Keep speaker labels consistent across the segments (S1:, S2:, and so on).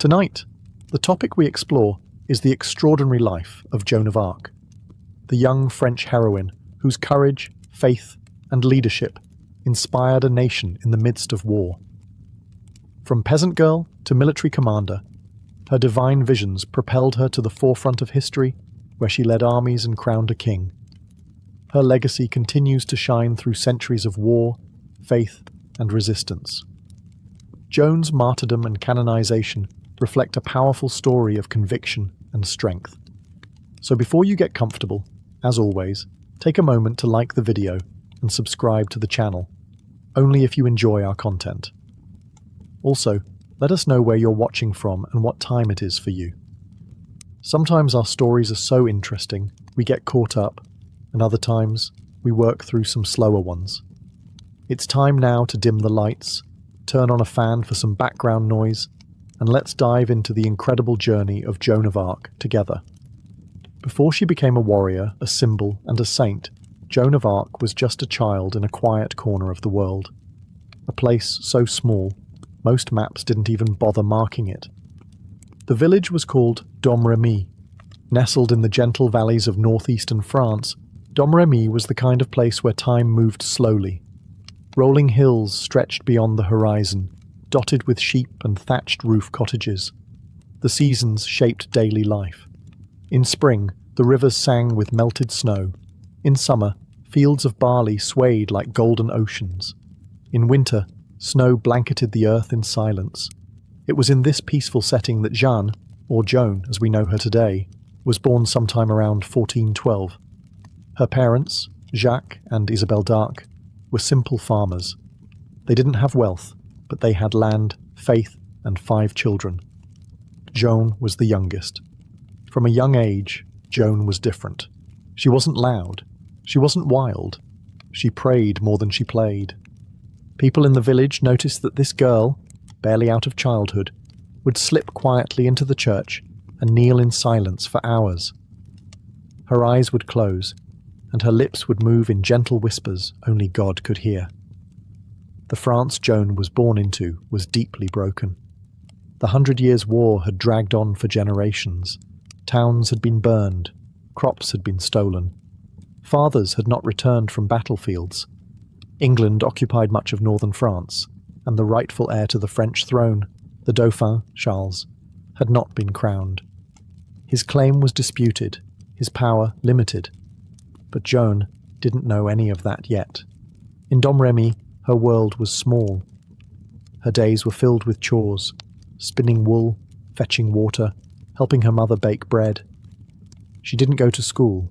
S1: Tonight, the topic we explore is the extraordinary life of Joan of Arc, the young French heroine whose courage, faith, and leadership inspired a nation in the midst of war. From peasant girl to military commander, her divine visions propelled her to the forefront of history, where she led armies and crowned a king. Her legacy continues to shine through centuries of war, faith, and resistance. Joan's martyrdom and canonization reflect a powerful story of conviction and strength. So before you get comfortable, as always, take a moment to like the video and subscribe to the channel, only if you enjoy our content. Also, let us know where you're watching from and what time it is for you. Sometimes our stories are so interesting we get caught up, and other times we work through some slower ones. It's time now to dim the lights, turn on a fan for some background noise, and let's dive into the incredible journey of Joan of Arc together. Before she became a warrior, a symbol, and a saint, Joan of Arc was just a child in a quiet corner of the world. A place so small, most maps didn't even bother marking it. The village was called Domremy. Nestled in the gentle valleys of northeastern France, Domremy was the kind of place where time moved slowly. Rolling hills stretched beyond the horizon, dotted with sheep and thatched roof cottages. The seasons shaped daily life. In spring, the rivers sang with melted snow. In summer, fields of barley swayed like golden oceans. In winter, snow blanketed the earth in silence. It was in this peaceful setting that Jeanne, or Joan as we know her today, was born sometime around 1412. Her parents, Jacques and Isabelle d'Arc, were simple farmers. They didn't have wealth, but they had land, faith, and 5 children. Joan was the youngest. From a young age, Joan was different. She wasn't loud. She wasn't wild. She prayed more than she played. People in the village noticed that this girl, barely out of childhood, would slip quietly into the church and kneel in silence for hours. Her eyes would close, and her lips would move in gentle whispers only God could hear. The France Joan was born into was deeply broken. The 100 Years' War had dragged on for generations. Towns had been burned, crops had been stolen. Fathers had not returned from battlefields. England occupied much of northern France, and the rightful heir to the French throne, the Dauphin, Charles, had not been crowned. His claim was disputed, his power limited. But Joan didn't know any of that yet. In Domremy, her world was small. Her days were filled with chores, spinning wool, fetching water, helping her mother bake bread. She didn't go to school,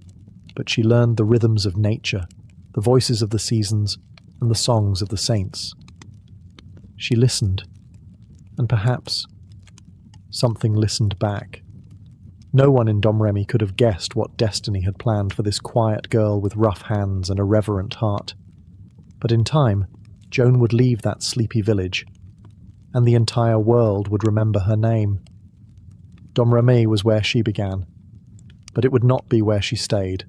S1: but she learned the rhythms of nature, the voices of the seasons, and the songs of the saints. She listened, and perhaps something listened back. No one in Domremy could have guessed what destiny had planned for this quiet girl with rough hands and a reverent heart. But in time, Joan would leave that sleepy village, and the entire world would remember her name. Domremy was where she began, but it would not be where she stayed.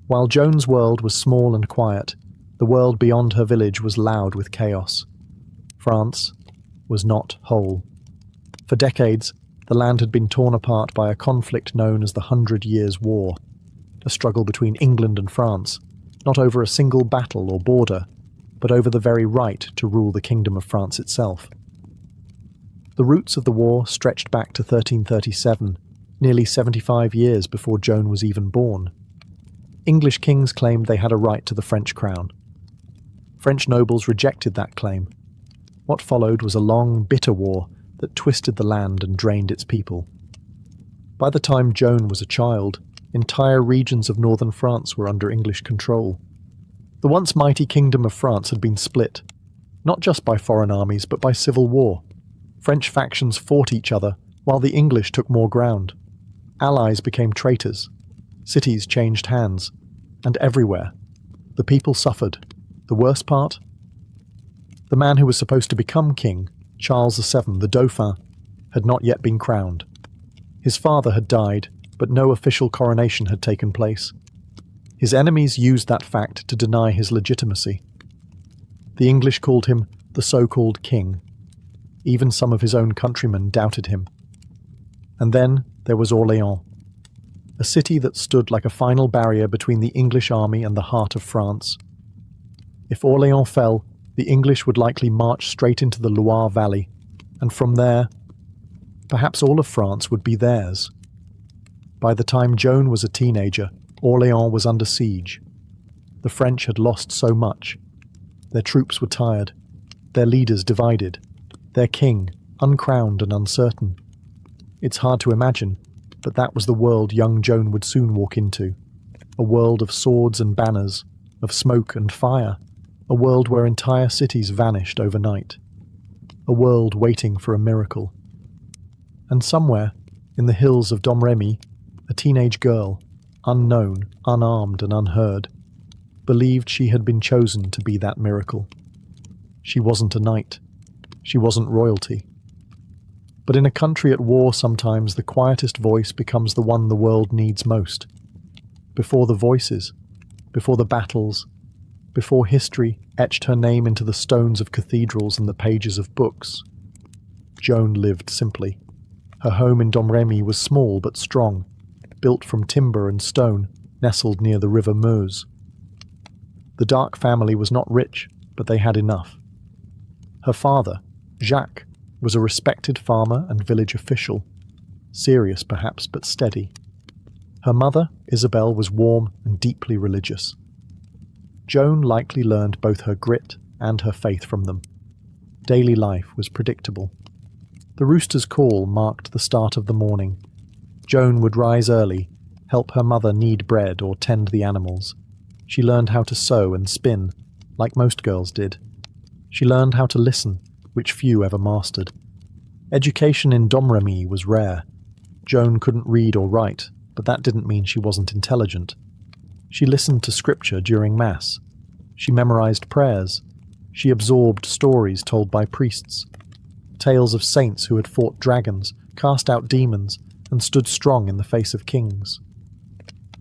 S1: While Joan's world was small and quiet, the world beyond her village was loud with chaos. France was not whole. For decades, the land had been torn apart by a conflict known as the 100 Years' War, a struggle between England and France, not over a single battle or border, but over the very right to rule the Kingdom of France itself. The roots of the war stretched back to 1337, nearly 75 years before Joan was even born. English kings claimed they had a right to the French crown. French nobles rejected that claim. What followed was a long, bitter war that twisted the land and drained its people. By the time Joan was a child, entire regions of northern France were under English control. The once mighty Kingdom of France had been split, not just by foreign armies but by civil war. French factions fought each other, while the English took more ground. Allies became traitors. Cities changed hands. And everywhere, the people suffered. The worst part? The man who was supposed to become king, Charles VII, the Dauphin, had not yet been crowned. His father had died, but no official coronation had taken place. His enemies used that fact to deny his legitimacy. The English called him the so-called king. Even some of his own countrymen doubted him. And then there was Orléans, a city that stood like a final barrier between the English army and the heart of France. If Orléans fell, the English would likely march straight into the Loire Valley, and from there, perhaps all of France would be theirs. By the time Joan was a teenager, Orléans was under siege. The French had lost so much. Their troops were tired, their leaders divided, their king uncrowned and uncertain. It's hard to imagine, but that was the world young Joan would soon walk into. A world of swords and banners, of smoke and fire, a world where entire cities vanished overnight. A world waiting for a miracle. And somewhere, in the hills of Domremy, a teenage girl, unknown, unarmed and unheard, believed she had been chosen to be that miracle. She wasn't a knight. She wasn't royalty. But in a country at war, sometimes the quietest voice becomes the one the world needs most. Before the voices, before the battles, before history etched her name into the stones of cathedrals and the pages of books, Joan lived simply. Her home in Domremy was small but strong, built from timber and stone, nestled near the river Meuse. The Dark family was not rich, but they had enough. Her father, Jacques, was a respected farmer and village official, serious perhaps, but steady. Her mother, Isabel, was warm and deeply religious. Joan likely learned both her grit and her faith from them. Daily life was predictable. The rooster's call marked the start of the morning. Joan would rise early, help her mother knead bread or tend the animals. She learned how to sew and spin, like most girls did. She learned how to listen, which few ever mastered. Education in Domremy was rare. Joan couldn't read or write, but that didn't mean she wasn't intelligent. She listened to scripture during Mass. She memorized prayers. She absorbed stories told by priests. Tales of saints who had fought dragons, cast out demons, and stood strong in the face of kings.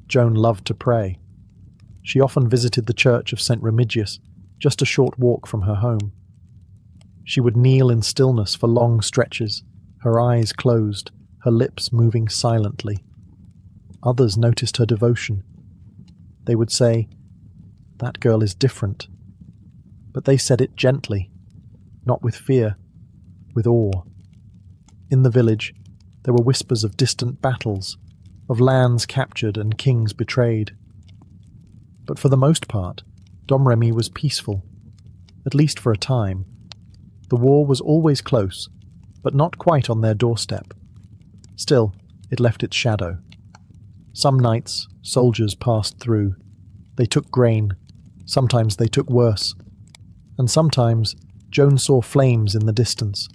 S1: Joan loved to pray. She often visited the church of St. Remigius, just a short walk from her home. She would kneel in stillness for long stretches, her eyes closed, her lips moving silently. Others noticed her devotion. They would say, "That girl is different." But they said it gently, not with fear, with awe. In the village, there were whispers of distant battles, of lands captured and kings betrayed. But for the most part, Domremy was peaceful, at least for a time. The war was always close, but not quite on their doorstep. Still, it left its shadow. Some nights, soldiers passed through. They took grain. Sometimes they took worse. And sometimes, Joan saw flames in the distance,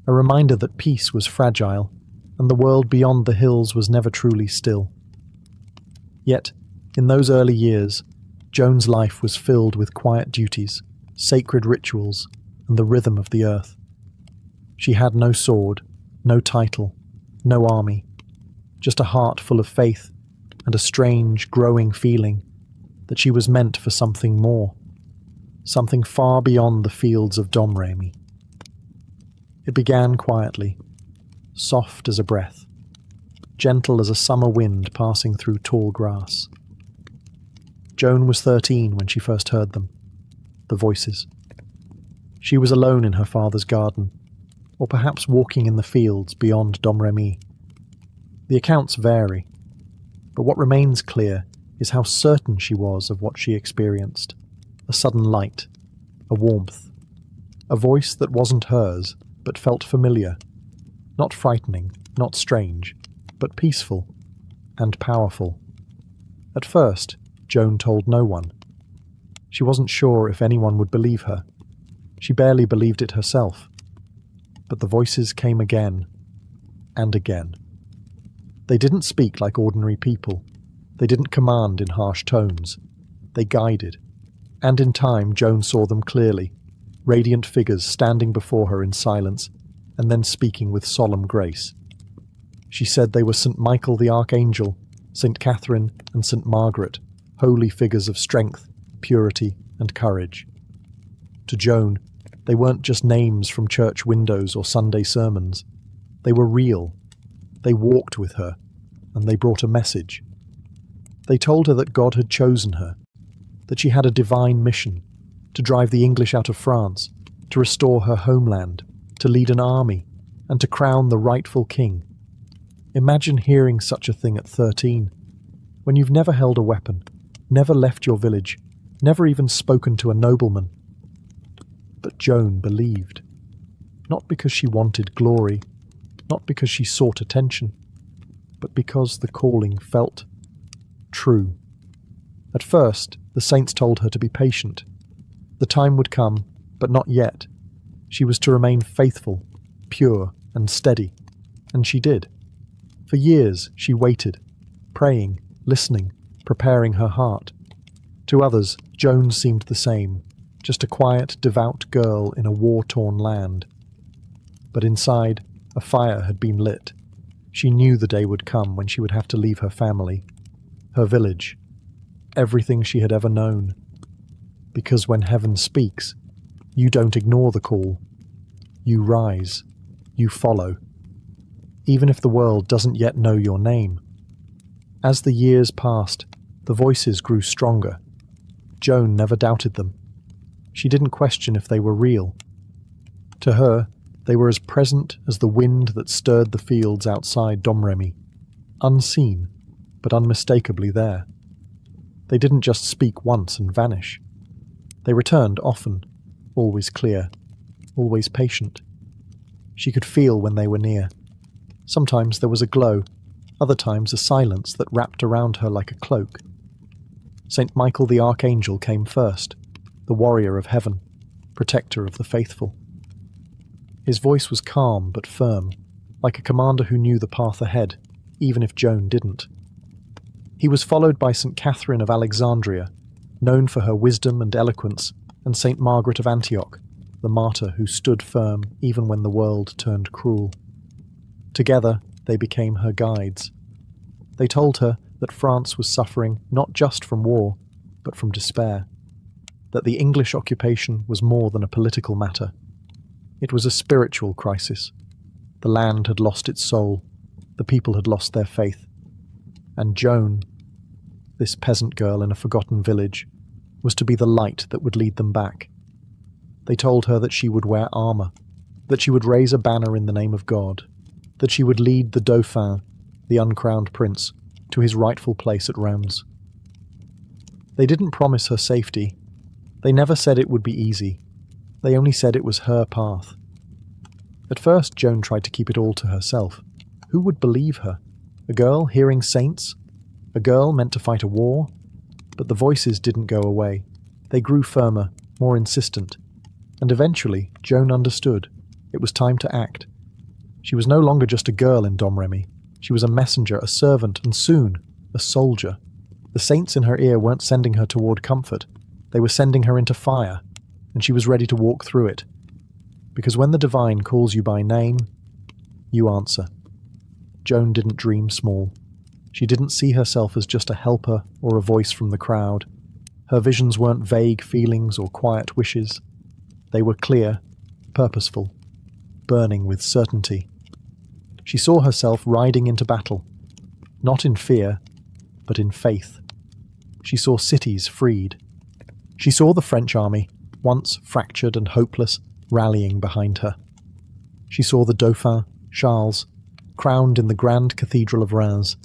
S1: a reminder that peace was fragile, and the world beyond the hills was never truly still. Yet, in those early years, Joan's life was filled with quiet duties, sacred rituals, and the rhythm of the earth. She had no sword, no title, no army, just a heart full of faith and a strange, growing feeling that she was meant for something more, something far beyond the fields of Domremy. It began quietly, soft as a breath, gentle as a summer wind passing through tall grass. Joan was 13 when she first heard them, the voices. She was alone in her father's garden, or perhaps walking in the fields beyond Domremy. The accounts vary, but what remains clear is how certain she was of what she experienced. A sudden light, a warmth, a voice that wasn't hers, but felt familiar, not frightening, not strange, but peaceful and powerful. At first, Joan told no one. She wasn't sure if anyone would believe her. She barely believed it herself. But the voices came again and again. They didn't speak like ordinary people. They didn't command in harsh tones. They guided. And in time, Joan saw them clearly, radiant figures standing before her in silence, and then speaking with solemn grace. She said they were St. Michael the Archangel, St. Catherine, and St. Margaret, holy figures of strength, purity, and courage. To Joan, They weren't just names from church windows or Sunday sermons. They were real. They walked with her, and they brought a message. They told her that God had chosen her, that she had a divine mission to drive the English out of France, to restore her homeland, to lead an army, and to crown the rightful king. Imagine hearing such a thing at 13, when you've never held a weapon, never left your village, never even spoken to a nobleman. But Joan believed, not because she wanted glory, not because she sought attention, but because the calling felt true. At first, the saints told her to be patient. The time would come, but not yet. She was to remain faithful, pure, and steady, and she did. For years she waited, praying, listening, preparing her heart. To others, Joan seemed the same, just a quiet, devout girl in a war-torn land. But inside, a fire had been lit. She knew the day would come when she would have to leave her family, her village, everything she had ever known. Because when heaven speaks, you don't ignore the call. You rise. You follow. Even if the world doesn't yet know your name. As the years passed, the voices grew stronger. Joan never doubted them. She didn't question if they were real. To her, they were as present as the wind that stirred the fields outside Domremy, unseen, but unmistakably there. They didn't just speak once and vanish. They returned often, always clear, always patient. She could feel when they were near. Sometimes there was a glow, other times a silence that wrapped around her like a cloak. St. Michael the Archangel came first, the warrior of heaven, protector of the faithful. His voice was calm but firm, like a commander who knew the path ahead, even if Joan didn't. He was followed by St. Catherine of Alexandria, known for her wisdom and eloquence, and St. Margaret of Antioch, the martyr who stood firm even when the world turned cruel. Together, they became her guides. They told her that France was suffering not just from war, but from despair, that the English occupation was more than a political matter. It was a spiritual crisis. The land had lost its soul, the people had lost their faith. And Joan, this peasant girl in a forgotten village, was to be the light that would lead them back. They told her that she would wear armour, that she would raise a banner in the name of God, that she would lead the Dauphin, the uncrowned prince, to his rightful place at Reims. They didn't promise her safety. They never said it would be easy. They only said it was her path. At first, Joan tried to keep it all to herself. Who would believe her? A girl hearing saints? A girl meant to fight a war? But the voices didn't go away. They grew firmer, more insistent. And eventually, Joan understood. It was time to act. She was no longer just a girl in Domremy. She was a messenger, a servant, and soon, a soldier. The saints in her ear weren't sending her toward comfort. They were sending her into fire, and she was ready to walk through it. Because when the divine calls you by name, you answer. Joan didn't dream small. She didn't see herself as just a helper or a voice from the crowd. Her visions weren't vague feelings or quiet wishes. They were clear, purposeful, burning with certainty. She saw herself riding into battle, not in fear, but in faith. She saw cities freed. She saw the French army, once fractured and hopeless, rallying behind her. She saw the Dauphin, Charles, crowned in the grand cathedral of Reims,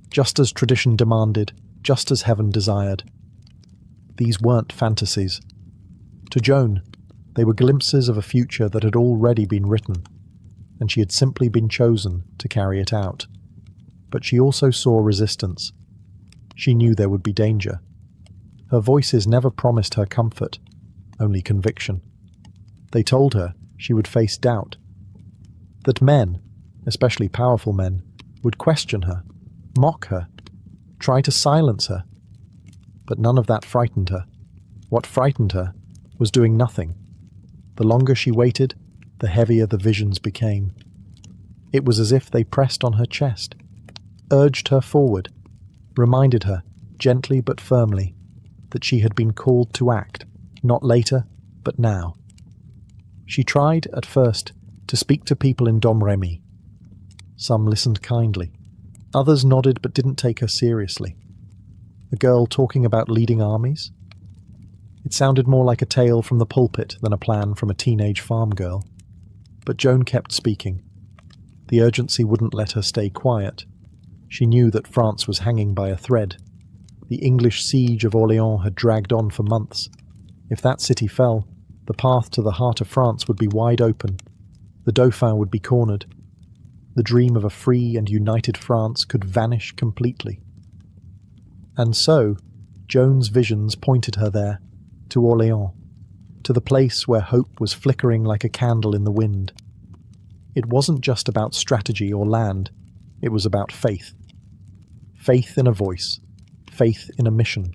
S1: just as tradition demanded, just as heaven desired. These weren't fantasies. To Joan, they were glimpses of a future that had already been written, and she had simply been chosen to carry it out. But she also saw resistance. She knew there would be danger. Her voices never promised her comfort, only conviction. They told her she would face doubt, that men, especially powerful men, would question her, mock her, try to silence her. But none of that frightened her. What frightened her was doing nothing. The longer she waited, the heavier the visions became. It was as if they pressed on her chest, urged her forward, reminded her, gently but firmly, that she had been called to act, not later, but now. She tried, at first, to speak to people in Domremy. Some listened kindly. Others nodded but didn't take her seriously. A girl talking about leading armies? It sounded more like a tale from the pulpit than a plan from a teenage farm girl. But Joan kept speaking. The urgency wouldn't let her stay quiet. She knew that France was hanging by a thread. The English siege of Orléans had dragged on for months. If that city fell, the path to the heart of France would be wide open. The Dauphin would be cornered. The dream of a free and united France could vanish completely. And so, Joan's visions pointed her there, to Orléans, to the place where hope was flickering like a candle in the wind. It wasn't just about strategy or land, it was about faith. Faith in a voice, faith in a mission,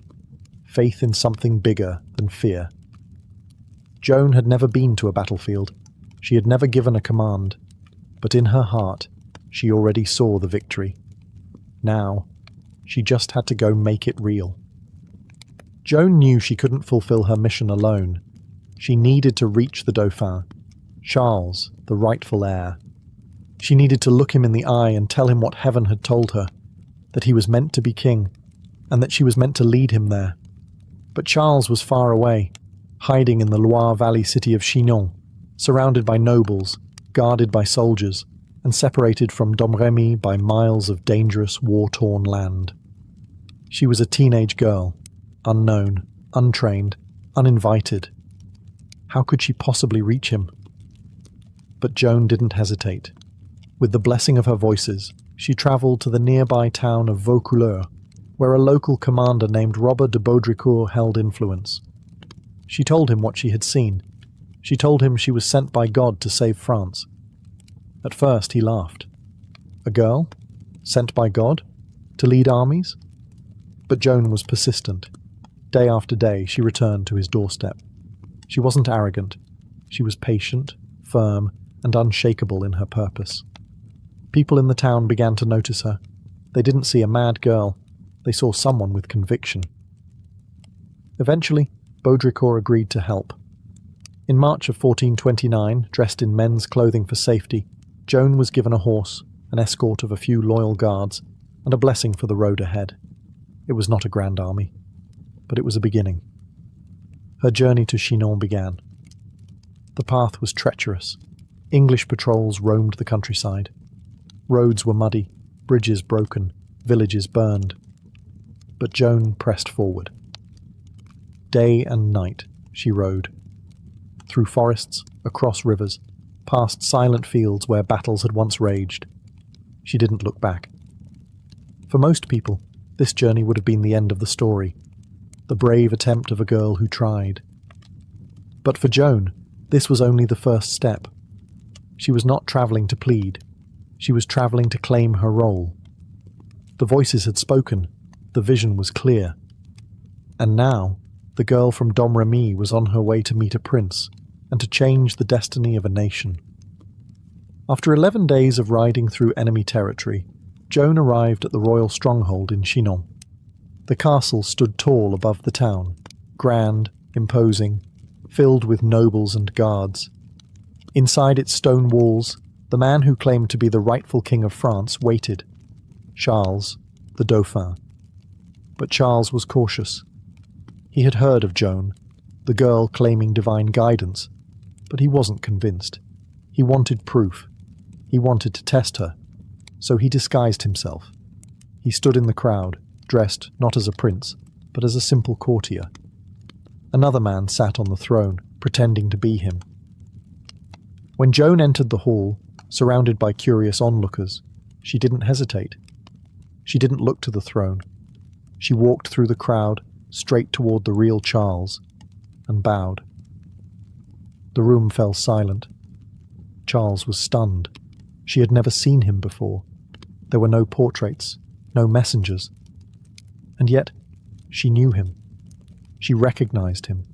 S1: faith in something bigger than fear. Joan had never been to a battlefield. She had never given a command, but in her heart, she already saw the victory. Now, she just had to go make it real. Joan knew she couldn't fulfill her mission alone. She needed to reach the Dauphin, Charles, the rightful heir. She needed to look him in the eye and tell him what heaven had told her, that he was meant to be king, and that she was meant to lead him there. But Charles was far away, hiding in the Loire Valley city of Chinon, surrounded by nobles, guarded by soldiers, and separated from Domremy by miles of dangerous, war-torn land. She was a teenage girl, unknown, untrained, uninvited. How could she possibly reach him? But Joan didn't hesitate. With the blessing of her voices, she travelled to the nearby town of Vaucouleurs, where a local commander named Robert de Baudricourt held influence. She told him what she had seen. She told him she was sent by God to save France. At first he laughed. A girl? Sent by God? To lead armies? But Joan was persistent. Day after day she returned to his doorstep. She wasn't arrogant. She was patient, firm, and unshakable in her purpose. People in the town began to notice her. They didn't see a mad girl. They saw someone with conviction. Eventually, Baudricourt agreed to help. In March of 1429, dressed in men's clothing for safety, Joan was given a horse, an escort of a few loyal guards, and a blessing for the road ahead. It was not a grand army, but it was a beginning. Her journey to Chinon began. The path was treacherous. English patrols roamed the countryside. Roads were muddy, bridges broken, villages burned. But Joan pressed forward. Day and night she rode. Through forests, across rivers, past silent fields where battles had once raged. She didn't look back. For most people, this journey would have been the end of the story, the brave attempt of a girl who tried. But for Joan, this was only the first step. She was not travelling to plead. She was travelling to claim her role. The voices had spoken. The vision was clear. And now, the girl from Domremy was on her way to meet a prince and to change the destiny of a nation. After 11 days of riding through enemy territory, Joan arrived at the royal stronghold in Chinon. The castle stood tall above the town, grand, imposing, filled with nobles and guards. Inside its stone walls, the man who claimed to be the rightful king of France waited, Charles, the Dauphin. But Charles was cautious. He had heard of Joan, the girl claiming divine guidance, but he wasn't convinced. He wanted proof. He wanted to test her. So he disguised himself. He stood in the crowd, dressed not as a prince, but as a simple courtier. Another man sat on the throne, pretending to be him. When Joan entered the hall, surrounded by curious onlookers, she didn't hesitate. She didn't look to the throne. She walked through the crowd, straight toward the real Charles, and bowed. The room fell silent. Charles was stunned. She had never seen him before. There were no portraits, no messengers. And yet, she knew him. She recognized him.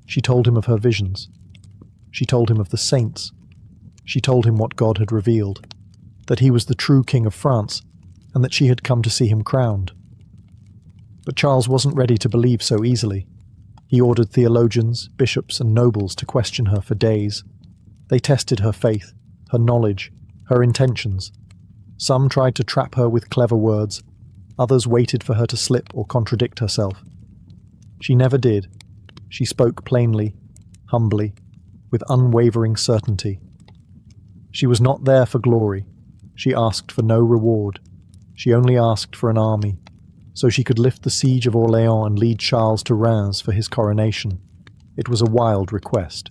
S1: She told him of her visions. She told him of the saints. She told him what God had revealed, that he was the true king of France, and that she had come to see him crowned. But Charles wasn't ready to believe so easily. He ordered theologians, bishops, and nobles to question her for days. They tested her faith, her knowledge, her intentions. Some tried to trap her with clever words, others waited for her to slip or contradict herself. She never did. She spoke plainly, humbly, with unwavering certainty. She was not there for glory. She asked for no reward. She only asked for an army, so she could lift the siege of Orléans and lead Charles to Reims for his coronation. It was a wild request,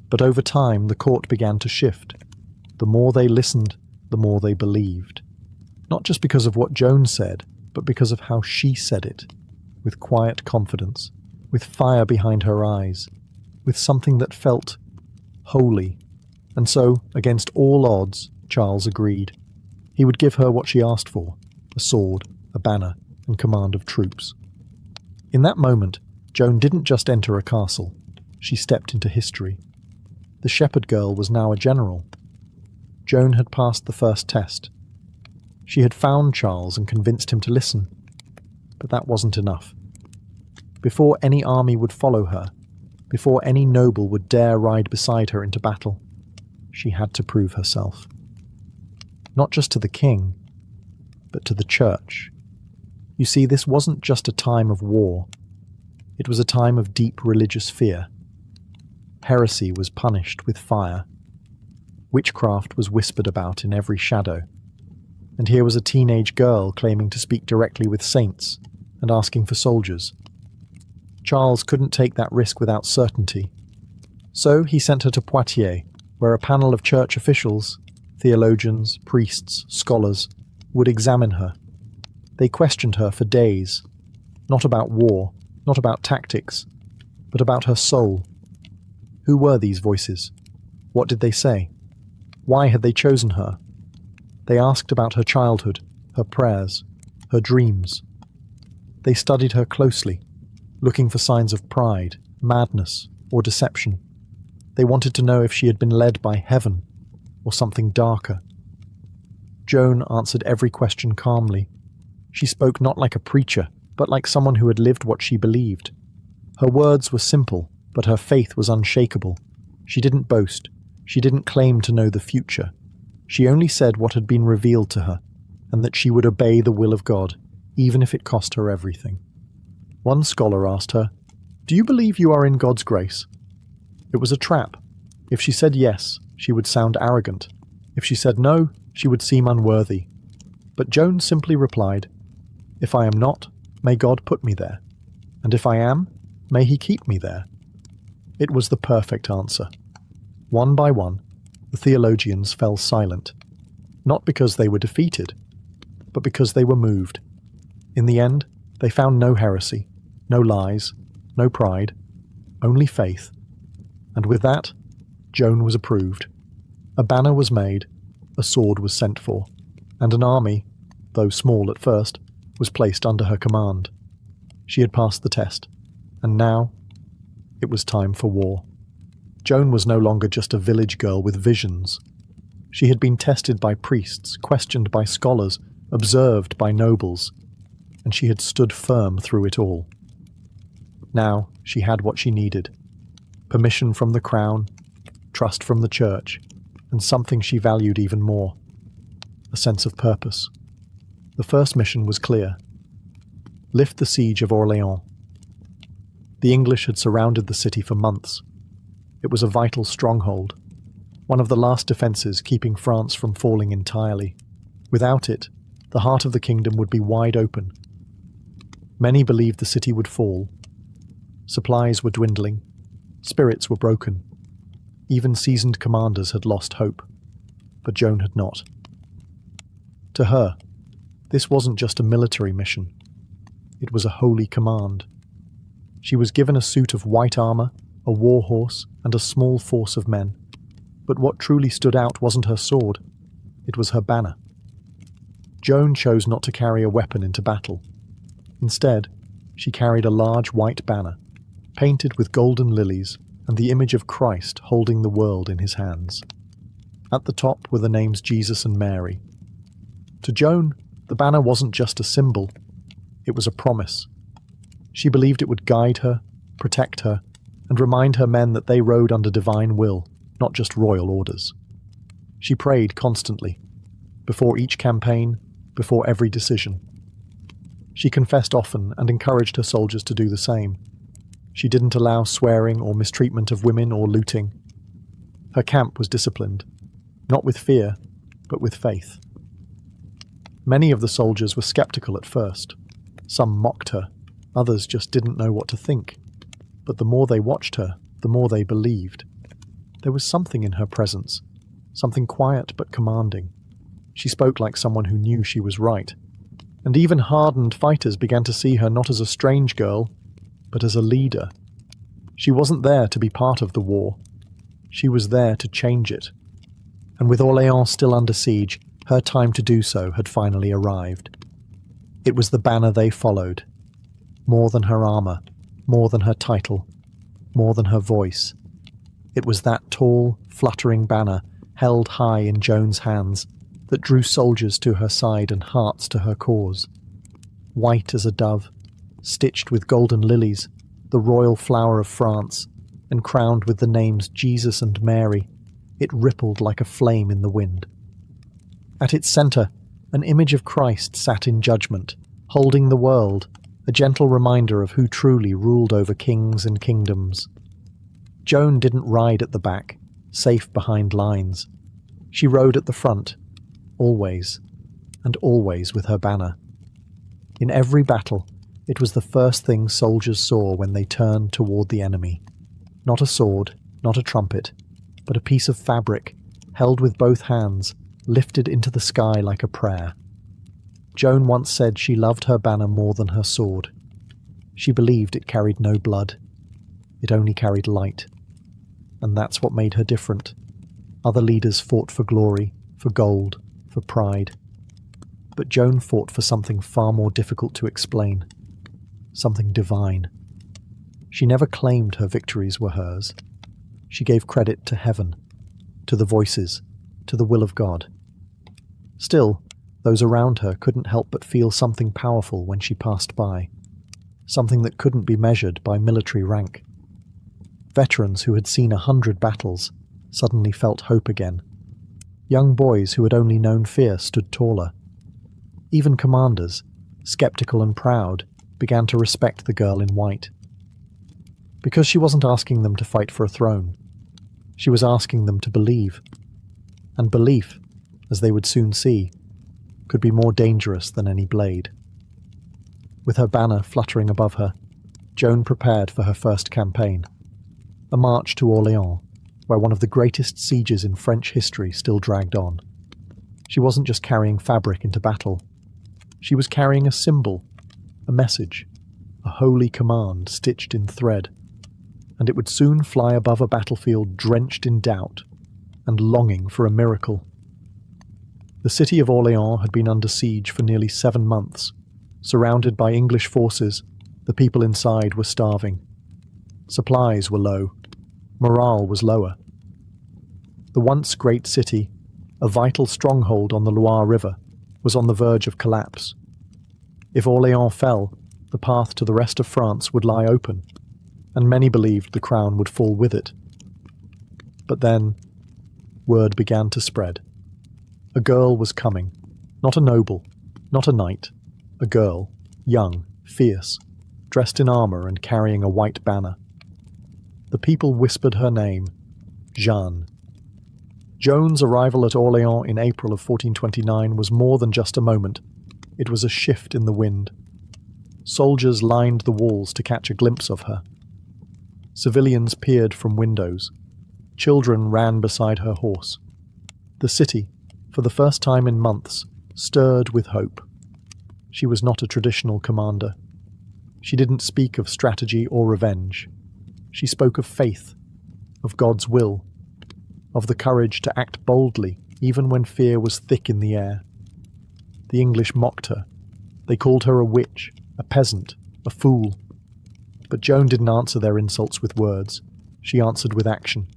S1: but over time the court began to shift. The more they listened, the more they believed. Not just because of what Joan said, but because of how she said it, with quiet confidence, with fire behind her eyes, with something that felt holy. And so, against all odds, Charles agreed. He would give her what she asked for, a sword, a banner, and command of troops. In that moment, Joan didn't just enter a castle, she stepped into history. The shepherd girl was now a general. Joan had passed the first test. She had found Charles and convinced him to listen. But that wasn't enough. Before any army would follow her, before any noble would dare ride beside her into battle, she had to prove herself. Not just to the king, but to the church. You see, this wasn't just a time of war. It was a time of deep religious fear. Heresy was punished with fire. Witchcraft was whispered about in every shadow. And here was a teenage girl claiming to speak directly with saints and asking for soldiers. Charles couldn't take that risk without certainty. So he sent her to Poitiers, where a panel of church officials, theologians, priests, scholars, would examine her. They questioned her for days, not about war, not about tactics, but about her soul. Who were these voices? What did they say? Why had they chosen her? They asked about her childhood, her prayers, her dreams. They studied her closely, looking for signs of pride, madness, or deception. They wanted to know if she had been led by heaven or something darker. Joan answered every question calmly. She spoke not like a preacher, but like someone who had lived what she believed. Her words were simple, but her faith was unshakable. She didn't boast. She didn't claim to know the future. She only said what had been revealed to her, and that she would obey the will of God, even if it cost her everything. One scholar asked her, "Do you believe you are in God's grace?" It was a trap. If she said yes, she would sound arrogant. If she said no, she would seem unworthy. But Joan simply replied, "If I am not, may God put me there. And if I am, may he keep me there." It was the perfect answer. One by one, the theologians fell silent, not because they were defeated, but because they were moved. In the end, they found no heresy, no lies, no pride, only faith. And with that, Joan was approved. A banner was made, a sword was sent for, and an army, though small at first, was placed under her command. She had passed the test, and now it was time for war. Joan was no longer just a village girl with visions. She had been tested by priests, questioned by scholars, observed by nobles, and she had stood firm through it all. Now she had what she needed: permission from the crown, trust from the church, and something she valued even more: a sense of purpose. The first mission was clear: lift the siege of Orléans. The English had surrounded the city for months. It was a vital stronghold, one of the last defences keeping France from falling entirely. Without it, the heart of the kingdom would be wide open. Many believed the city would fall. Supplies were dwindling. Spirits were broken. Even seasoned commanders had lost hope. But Joan had not. To her, this wasn't just a military mission. It was a holy command. She was given a suit of white armour, a war horse, and a small force of men. But what truly stood out wasn't her sword. It was her banner. Joan chose not to carry a weapon into battle. Instead, she carried a large white banner, painted with golden lilies and the image of Christ holding the world in his hands. At the top were the names Jesus and Mary. To Joan, the banner wasn't just a symbol, it was a promise. She believed it would guide her, protect her, and remind her men that they rode under divine will, not just royal orders. She prayed constantly, before each campaign, before every decision. She confessed often and encouraged her soldiers to do the same. She didn't allow swearing or mistreatment of women or looting. Her camp was disciplined, not with fear, but with faith. Many of the soldiers were skeptical at first. Some mocked her, others just didn't know what to think. But the more they watched her, the more they believed. There was something in her presence, something quiet but commanding. She spoke like someone who knew she was right. And even hardened fighters began to see her not as a strange girl, but as a leader. She wasn't there to be part of the war. She was there to change it. And with Orléans still under siege, her time to do so had finally arrived. It was the banner they followed. More than her armor, more than her title, more than her voice. It was that tall, fluttering banner, held high in Joan's hands, that drew soldiers to her side and hearts to her cause. White as a dove, stitched with golden lilies, the royal flower of France, and crowned with the names Jesus and Mary, it rippled like a flame in the wind. At its centre, an image of Christ sat in judgment, holding the world, a gentle reminder of who truly ruled over kings and kingdoms. Joan didn't ride at the back, safe behind lines. She rode at the front, always, and always with her banner. In every battle, it was the first thing soldiers saw when they turned toward the enemy. Not a sword, not a trumpet, but a piece of fabric, held with both hands, lifted into the sky like a prayer. Joan once said she loved her banner more than her sword. She believed it carried no blood. It only carried light. And that's what made her different. Other leaders fought for glory, for gold, for pride. But Joan fought for something far more difficult to explain. Something divine. She never claimed her victories were hers. She gave credit to heaven, to the voices, to the will of God. Still, those around her couldn't help but feel something powerful when she passed by. Something that couldn't be measured by military rank. Veterans who had seen 100 battles suddenly felt hope again. Young boys who had only known fear stood taller. Even commanders, skeptical and proud, began to respect the girl in white. Because she wasn't asking them to fight for a throne. She was asking them to believe. And belief, as they would soon see, could be more dangerous than any blade. With her banner fluttering above her, Joan prepared for her first campaign, a march to Orléans, where one of the greatest sieges in French history still dragged on. She wasn't just carrying fabric into battle. She was carrying a symbol, a message, a holy command stitched in thread, and it would soon fly above a battlefield drenched in doubt and longing for a miracle. The city of Orléans had been under siege for nearly 7 months. Surrounded by English forces, the people inside were starving. Supplies were low. Morale was lower. The once great city, a vital stronghold on the Loire River, was on the verge of collapse. If Orléans fell, the path to the rest of France would lie open, and many believed the crown would fall with it. But then, word began to spread. A girl was coming, not a noble, not a knight, a girl, young, fierce, dressed in armor and carrying a white banner. The people whispered her name, Joan. Joan's arrival at Orléans in April of 1429 was more than just a moment. It was a shift in the wind. Soldiers lined the walls to catch a glimpse of her. Civilians peered from windows. Children ran beside her horse. The city, for the first time in months, stirred with hope. She was not a traditional commander. She didn't speak of strategy or revenge. She spoke of faith, of God's will, of the courage to act boldly even when fear was thick in the air. The English mocked her. They called her a witch, a peasant, a fool. But Joan didn't answer their insults with words. She answered with action.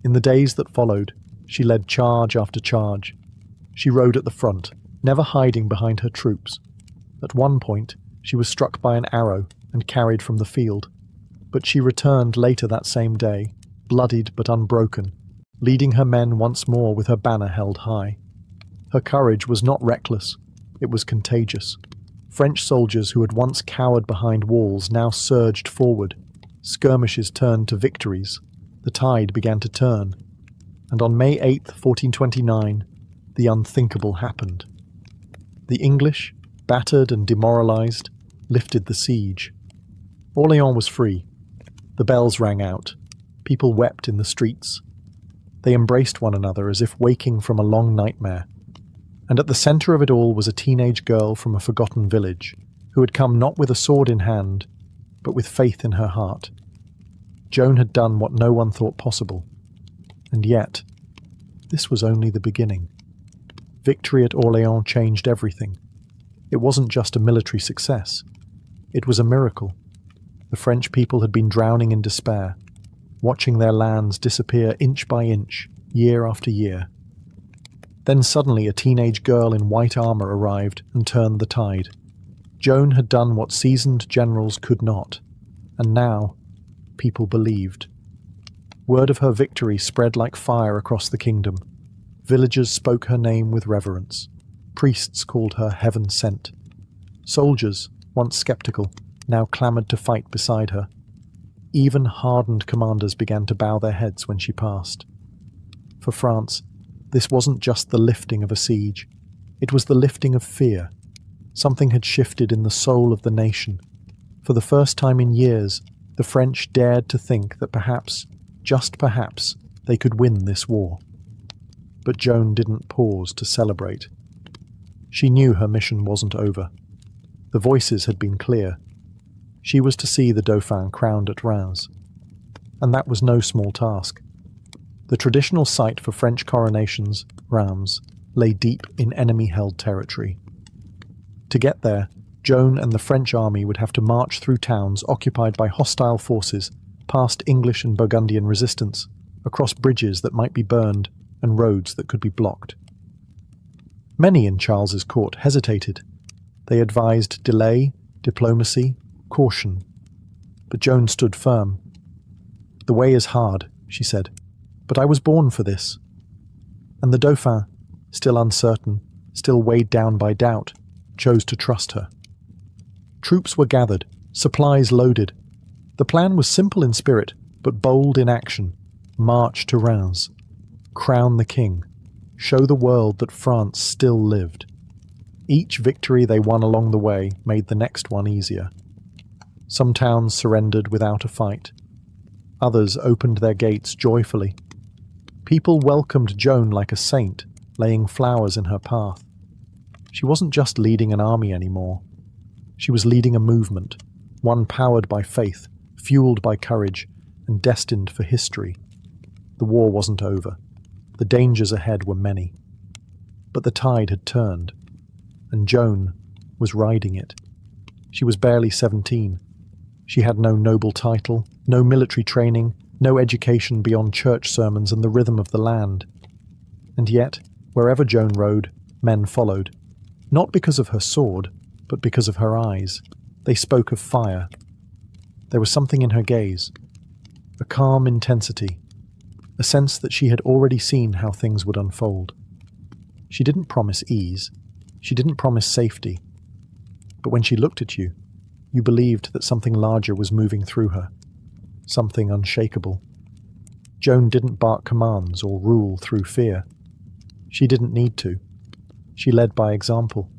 S1: In the days that followed, she led charge after charge. She rode at the front, never hiding behind her troops. At one point, she was struck by an arrow and carried from the field. But she returned later that same day, bloodied but unbroken, leading her men once more with her banner held high. Her courage was not reckless, it was contagious. French soldiers who had once cowered behind walls now surged forward. Skirmishes turned to victories. The tide began to turn. And on May 8th, 1429, the unthinkable happened. The English, battered and demoralized, lifted the siege. Orléans was free. The bells rang out. People wept in the streets. They embraced one another as if waking from a long nightmare. And at the center of it all was a teenage girl from a forgotten village, who had come not with a sword in hand, but with faith in her heart. Joan had done what no one thought possible. And yet, this was only the beginning. Victory at Orléans changed everything. It wasn't just a military success. It was a miracle. The French people had been drowning in despair, watching their lands disappear inch by inch, year after year. Then suddenly a teenage girl in white armor arrived and turned the tide. Joan had done what seasoned generals could not, and now people believed. Word of her victory spread like fire across the kingdom. Villagers spoke her name with reverence. Priests called her heaven sent. Soldiers, once skeptical, now clamored to fight beside her. Even hardened commanders began to bow their heads when she passed. For France, this wasn't just the lifting of a siege. It was the lifting of fear. Something had shifted in the soul of the nation. For the first time in years, the French dared to think that perhaps, just perhaps, they could win this war. But Joan didn't pause to celebrate. She knew her mission wasn't over. The voices had been clear. She was to see the Dauphin crowned at Reims. And that was no small task. The traditional site for French coronations, Reims, lay deep in enemy-held territory. To get there, Joan and the French army would have to march through towns occupied by hostile forces, past English and Burgundian resistance, across bridges that might be burned, and roads that could be blocked. Many in Charles's court hesitated. They advised delay, diplomacy, caution. But Joan stood firm. "The way is hard," she said, "but I was born for this." And the Dauphin, still uncertain, still weighed down by doubt, chose to trust her. Troops were gathered, supplies loaded. The plan was simple in spirit, but bold in action. March to Reims. Crown the king. Show the world that France still lived. Each victory they won along the way made the next one easier. Some towns surrendered without a fight. Others opened their gates joyfully. People welcomed Joan like a saint, laying flowers in her path. She wasn't just leading an army anymore. She was leading a movement, one powered by faith, fueled by courage, and destined for history. The war wasn't over. The dangers ahead were many. But the tide had turned, and Joan was riding it. She was barely 17. She had no noble title, no military training, no education beyond church sermons and the rhythm of the land. And yet, wherever Joan rode, men followed. Not because of her sword, but because of her eyes. They spoke of fire. There was something in her gaze, a calm intensity, a sense that she had already seen how things would unfold. She didn't promise ease. She didn't promise safety. But when she looked at you, you believed that something larger was moving through her, something unshakable. Joan didn't bark commands or rule through fear. She didn't need to. She led by example.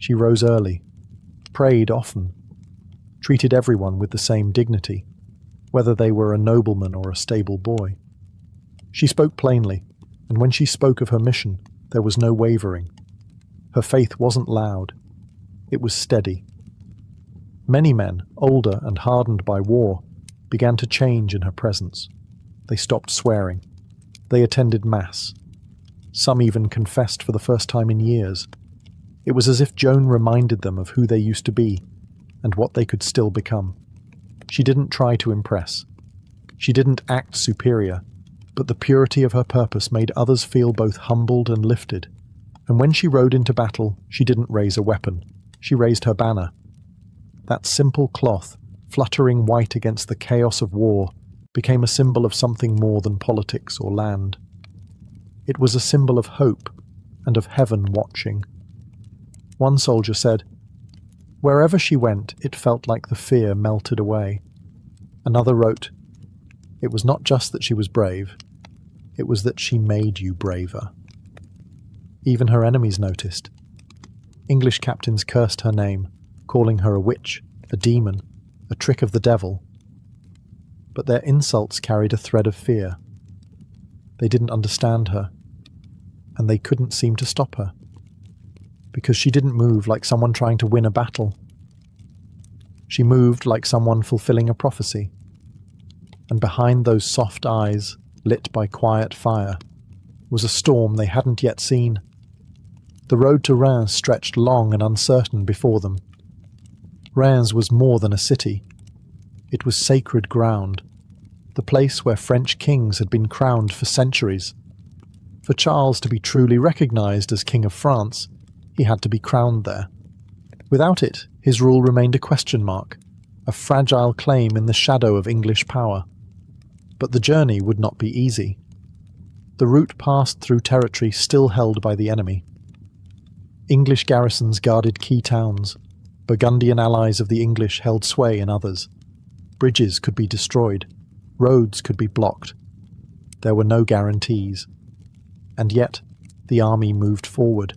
S1: She rose early, prayed often, treated everyone with the same dignity, whether they were a nobleman or a stable boy. She spoke plainly, and when she spoke of her mission, there was no wavering. Her faith wasn't loud. It was steady. Many men, older and hardened by war, began to change in her presence. They stopped swearing. They attended Mass. Some even confessed for the first time in years. It was as if Joan reminded them of who they used to be and what they could still become. She didn't try to impress. She didn't act superior, but the purity of her purpose made others feel both humbled and lifted. And when she rode into battle, she didn't raise a weapon. She raised her banner. That simple cloth, fluttering white against the chaos of war, became a symbol of something more than politics or land. It was a symbol of hope and of heaven watching. One soldier said, "Wherever she went, it felt like the fear melted away." Another wrote, "It was not just that she was brave, it was that she made you braver." Even her enemies noticed. English captains cursed her name, calling her a witch, a demon, a trick of the devil. But their insults carried a thread of fear. They didn't understand her, and they couldn't seem to stop her, because she didn't move like someone trying to win a battle. She moved like someone fulfilling a prophecy. And behind those soft eyes, lit by quiet fire, was a storm they hadn't yet seen. The road to Reims stretched long and uncertain before them. Reims was more than a city. It was sacred ground, the place where French kings had been crowned for centuries. For Charles to be truly recognized as King of France, he had to be crowned there. Without it, his rule remained a question mark, a fragile claim in the shadow of English power. But the journey would not be easy. The route passed through territory still held by the enemy. English garrisons guarded key towns. Burgundian allies of the English held sway in others. Bridges could be destroyed. Roads could be blocked. There were no guarantees. And yet, the army moved forward.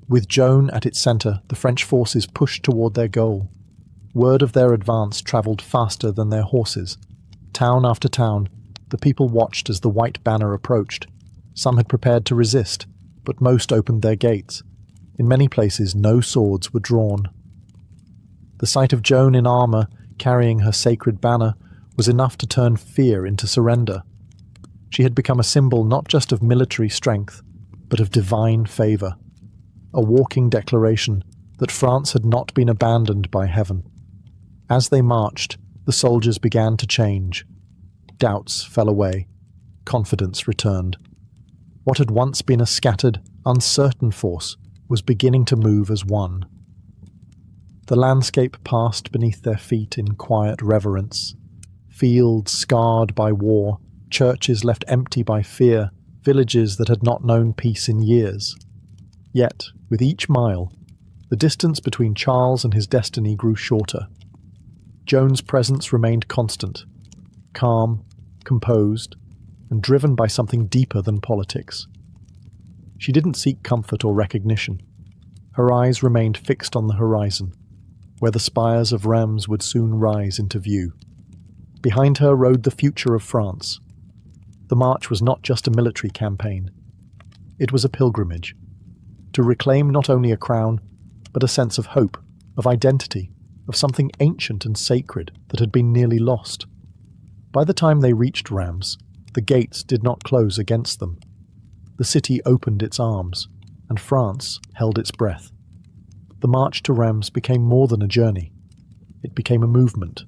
S1: With Joan at its centre, the French forces pushed toward their goal. Word of their advance travelled faster than their horses. Town after town, the people watched as the white banner approached. Some had prepared to resist, but most opened their gates. In many places, no swords were drawn. The sight of Joan in armour, carrying her sacred banner, was enough to turn fear into surrender. She had become a symbol not just of military strength, but of divine favour. A walking declaration that France had not been abandoned by heaven. As they marched, the soldiers began to change. Doubts fell away. Confidence returned. What had once been a scattered, uncertain force was beginning to move as one. The landscape passed beneath their feet in quiet reverence. Fields scarred by war, churches left empty by fear, villages that had not known peace in years. Yet, with each mile, the distance between Charles and his destiny grew shorter. Joan's presence remained constant, calm, composed, and driven by something deeper than politics. She didn't seek comfort or recognition. Her eyes remained fixed on the horizon, where the spires of Reims would soon rise into view. Behind her rode the future of France. The march was not just a military campaign. It was a pilgrimage, to reclaim not only a crown, but a sense of hope, of identity, of something ancient and sacred that had been nearly lost. By the time they reached Reims, the gates did not close against them. The city opened its arms, and France held its breath. The march to Reims became more than a journey. It became a movement.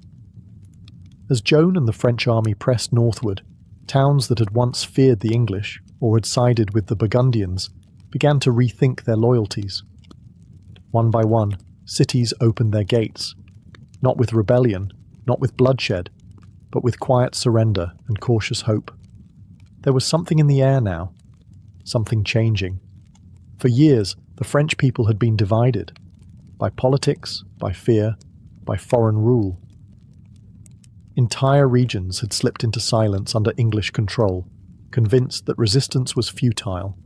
S1: As Joan and the French army pressed northward, towns that had once feared the English, or had sided with the Burgundians, began to rethink their loyalties. One by one, cities opened their gates, not with rebellion, not with bloodshed, but with quiet surrender and cautious hope. There was something in the air now, something changing. For years, the French people had been divided, by politics, by fear, by foreign rule. Entire regions had slipped into silence under English control, convinced that resistance was futile.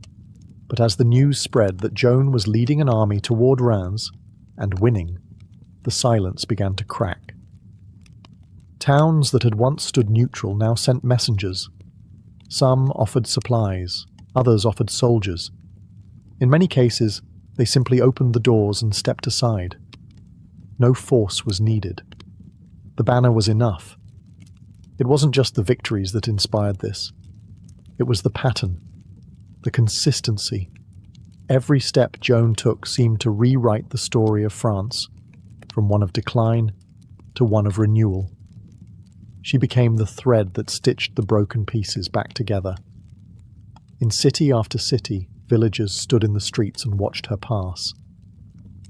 S1: But as the news spread that Joan was leading an army toward Reims, and winning, the silence began to crack. Towns that had once stood neutral now sent messengers. Some offered supplies, others offered soldiers. In many cases, they simply opened the doors and stepped aside. No force was needed. The banner was enough. It wasn't just the victories that inspired this. It was the pattern, the consistency. Every step Joan took seemed to rewrite the story of France, from one of decline to one of renewal. She became the thread that stitched the broken pieces back together. In city after city, villagers stood in the streets and watched her pass.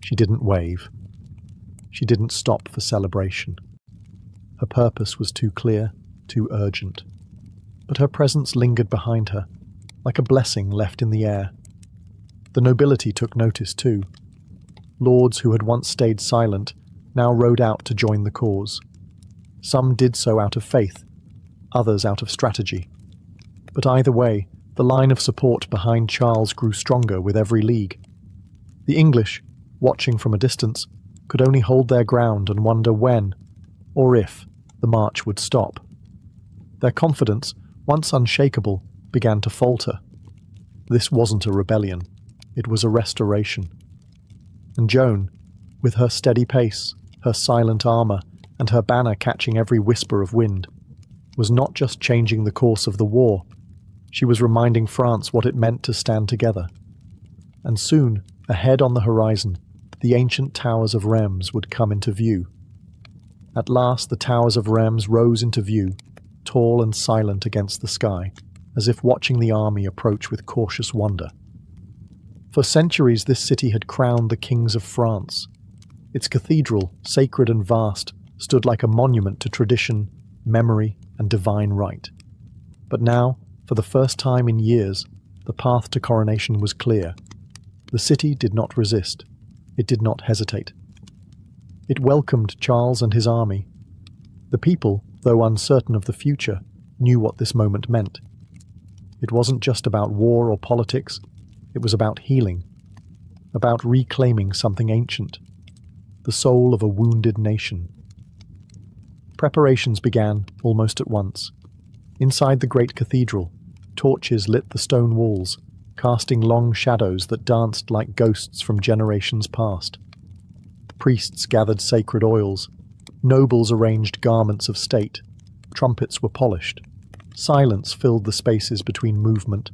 S1: She didn't wave. She didn't stop for celebration. Her purpose was too clear. too urgent. But her presence lingered behind her, like a blessing left in the air. The nobility took notice too. Lords who had once stayed silent now rode out to join the cause. Some did so out of faith, others out of strategy. But either way, the line of support behind Charles grew stronger with every league. The English, watching from a distance, could only hold their ground and wonder when, or if, the march would stop. Their confidence, once unshakable, began to falter. This wasn't a rebellion, it was a restoration. And Joan, with her steady pace, her silent armour, and her banner catching every whisper of wind, was not just changing the course of the war, she was reminding France what it meant to stand together. And soon, ahead on the horizon, the ancient towers of Rheims would come into view. At last the towers of Rheims rose into view, tall and silent against the sky, as if watching the army approach with cautious wonder. For centuries this city had crowned the kings of France. Its cathedral, sacred and vast, stood like a monument to tradition, memory, and divine right. But now, for the first time in years, the path to coronation was clear. The city did not resist. It did not hesitate. It welcomed Charles and his army. The people, though uncertain of the future, knew what this moment meant. It wasn't just about war or politics, it was about healing, about reclaiming something ancient, the soul of a wounded nation. Preparations began almost at once. Inside the great cathedral, torches lit the stone walls, casting long shadows that danced like ghosts from generations past. Priests gathered sacred oils, nobles arranged garments of state, trumpets were polished. Silence filled the spaces between movement,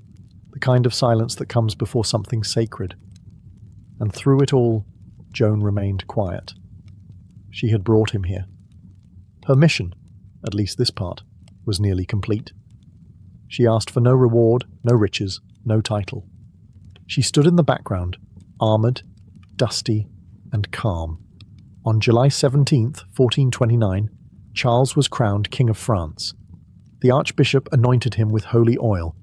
S1: the kind of silence that comes before something sacred. And through it all, Joan remained quiet. She had brought him here. Her mission, at least this part, was nearly complete. She asked for no reward, no riches, no title. She stood in the background, armoured, dusty, and calm. On July 17th, 1429, Charles was crowned King of France. The Archbishop anointed him with holy oil,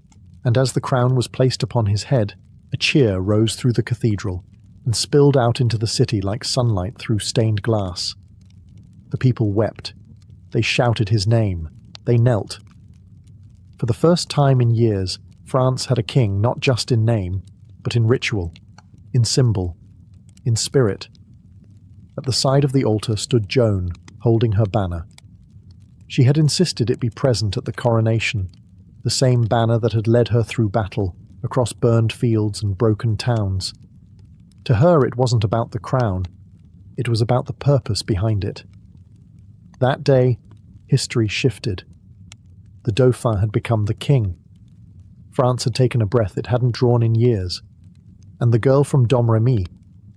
S1: and as the crown was placed upon his head, a cheer rose through the cathedral and spilled out into the city like sunlight through stained glass. The people wept. They shouted his name. They knelt. For the first time in years, France had a king not just in name, but in ritual, in symbol, in spirit. At the side of the altar stood Joan, holding her banner. She had insisted it be present at the coronation, the same banner that had led her through battle, across burned fields and broken towns. To her it wasn't about the crown, it was about the purpose behind it. That day, history shifted. The Dauphin had become the king. France had taken a breath it hadn't drawn in years, and the girl from Domremy,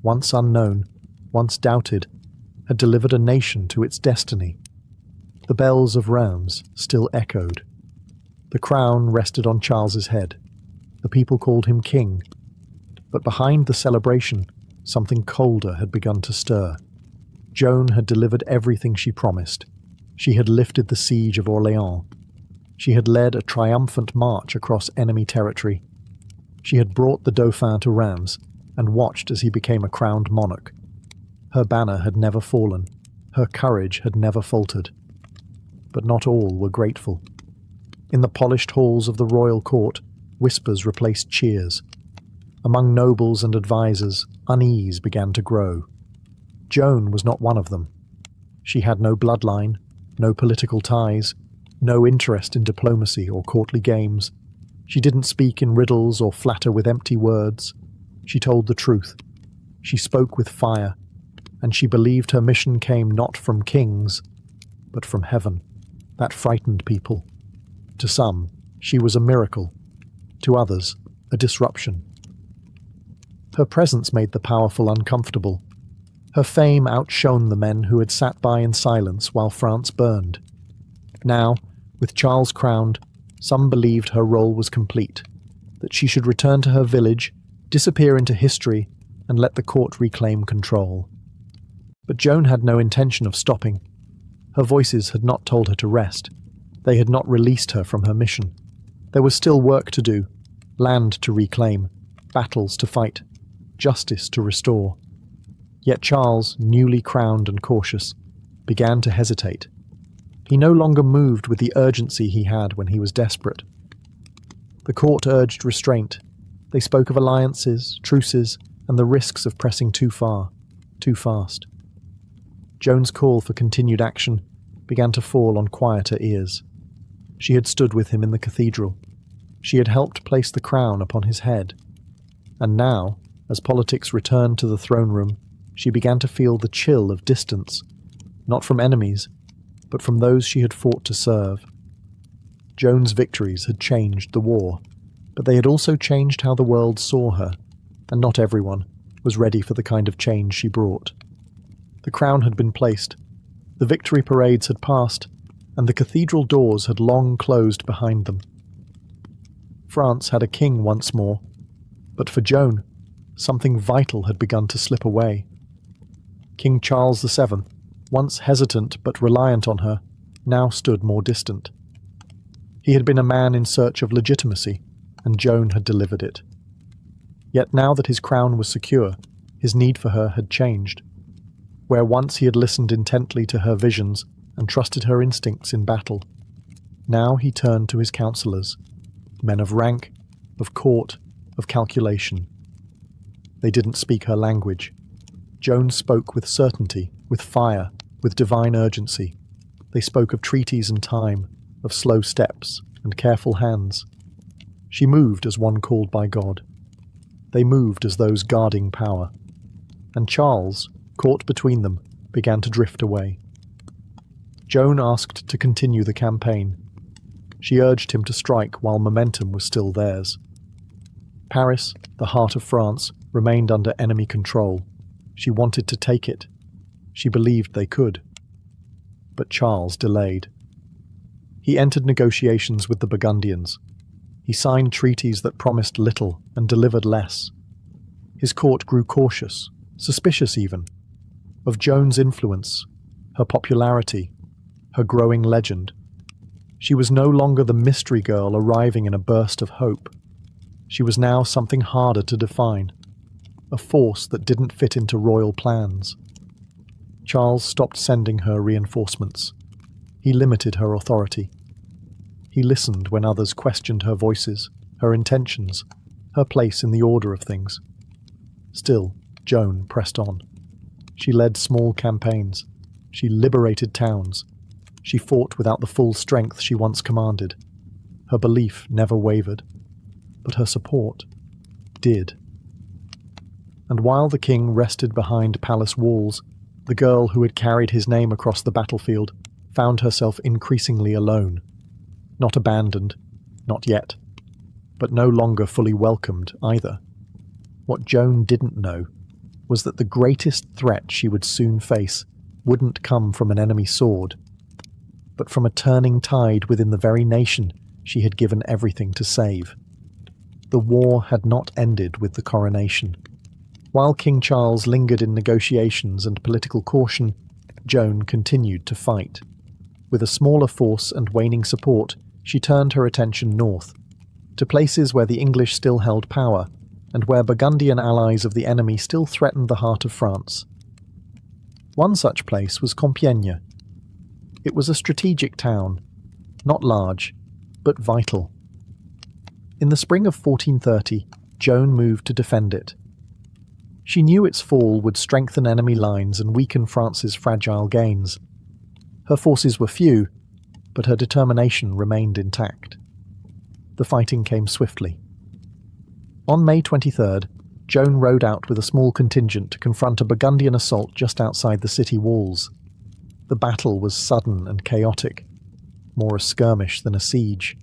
S1: once unknown, once doubted, had delivered a nation to its destiny. The bells of Rheims still echoed. The crown rested on Charles's head. The people called him king. But behind the celebration, something colder had begun to stir. Joan had delivered everything she promised. She had lifted the siege of Orleans. She had led a triumphant march across enemy territory. She had brought the Dauphin to Rheims and watched as he became a crowned monarch. Her banner had never fallen. Her courage had never faltered. But not all were grateful. In the polished halls of the royal court, whispers replaced cheers. Among nobles and advisers, unease began to grow. Joan was not one of them. She had no bloodline, no political ties, no interest in diplomacy or courtly games. She didn't speak in riddles or flatter with empty words. She told the truth. She spoke with fire, and she believed her mission came not from kings, but from heaven. That frightened people. To some, she was a miracle. To others, a disruption. Her presence made the powerful uncomfortable. Her fame outshone the men who had sat by in silence while France burned. Now, with Charles crowned, some believed her role was complete, that she should return to her village, disappear into history, and let the court reclaim control. But Joan had no intention of stopping. Her voices had not told her to rest. They had not released her from her mission. There was still work to do, land to reclaim, battles to fight, justice to restore. Yet Charles, newly crowned and cautious, began to hesitate. He no longer moved with the urgency he had when he was desperate. The court urged restraint. They spoke of alliances, truces, and the risks of pressing too far, too fast. Joan's call for continued action began to fall on quieter ears. She had stood with him in the cathedral. She had helped place the crown upon his head. And now, as politics returned to the throne room, she began to feel the chill of distance, not from enemies, but from those she had fought to serve. Joan's victories had changed the war, but they had also changed how the world saw her, and not everyone was ready for the kind of change she brought. The crown had been placed, the victory parades had passed, and the cathedral doors had long closed behind them. France had a king once more, but for Joan, something vital had begun to slip away. King Charles VII, once hesitant but reliant on her, now stood more distant. He had been a man in search of legitimacy, and Joan had delivered it. Yet now that his crown was secure, his need for her had changed. Where once he had listened intently to her visions and trusted her instincts in battle, now he turned to his counselors, men of rank, of court, of calculation. They didn't speak her language. Joan spoke with certainty, with fire, with divine urgency. They spoke of treaties and time, of slow steps and careful hands. She moved as one called by God. They moved as those guarding power. And Charles, caught between them, began to drift away. Joan asked to continue the campaign. She urged him to strike while momentum was still theirs. Paris, the heart of France, remained under enemy control. She wanted to take it. She believed they could. But Charles delayed. He entered negotiations with the Burgundians. He signed treaties that promised little and delivered less. His court grew cautious, suspicious even, of Joan's influence, her popularity, her growing legend. She was no longer the mystery girl arriving in a burst of hope. She was now something harder to define, a force that didn't fit into royal plans. Charles stopped sending her reinforcements. He limited her authority. He listened when others questioned her voices, her intentions, her place in the order of things. Still, Joan pressed on. She led small campaigns. She liberated towns. She fought without the full strength she once commanded. Her belief never wavered, but her support did. And while the king rested behind palace walls, the girl who had carried his name across the battlefield found herself increasingly alone. Not abandoned, not yet, but no longer fully welcomed either. What Joan didn't know was that the greatest threat she would soon face wouldn't come from an enemy sword, but from a turning tide within the very nation she had given everything to save. The war had not ended with the coronation. While King Charles lingered in negotiations and political caution, Joan continued to fight. With a smaller force and waning support, she turned her attention north, to places where the English still held power, and where Burgundian allies of the enemy still threatened the heart of France. One such place was Compiègne. It was a strategic town, not large, but vital. In the spring of 1430, Joan moved to defend it. She knew its fall would strengthen enemy lines and weaken France's fragile gains. Her forces were few, but her determination remained intact. The fighting came swiftly. On May 23rd, Joan rode out with a small contingent to confront a Burgundian assault just outside the city walls. The battle was sudden and chaotic, more a skirmish than a siege.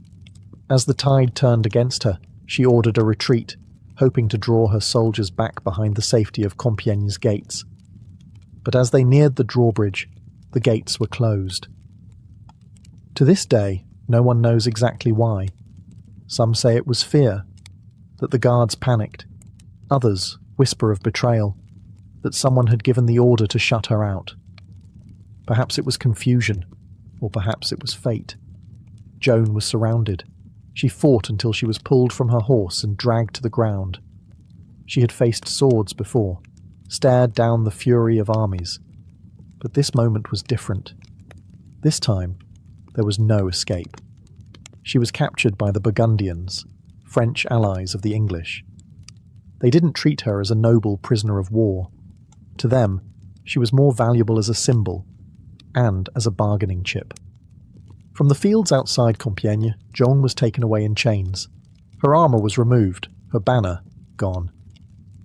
S1: As the tide turned against her, she ordered a retreat, hoping to draw her soldiers back behind the safety of Compiègne's gates. But as they neared the drawbridge, the gates were closed. To this day, no one knows exactly why. Some say it was fear, that the guards panicked. Others whisper of betrayal, that someone had given the order to shut her out. Perhaps it was confusion, or perhaps it was fate. Joan was surrounded. She fought until she was pulled from her horse and dragged to the ground. She had faced swords before, stared down the fury of armies. But this moment was different. This time, there was no escape. She was captured by the Burgundians, French allies of the English. They didn't treat her as a noble prisoner of war. To them, she was more valuable as a symbol and as a bargaining chip. From the fields outside Compiègne, Joan was taken away in chains. Her armour was removed, her banner gone.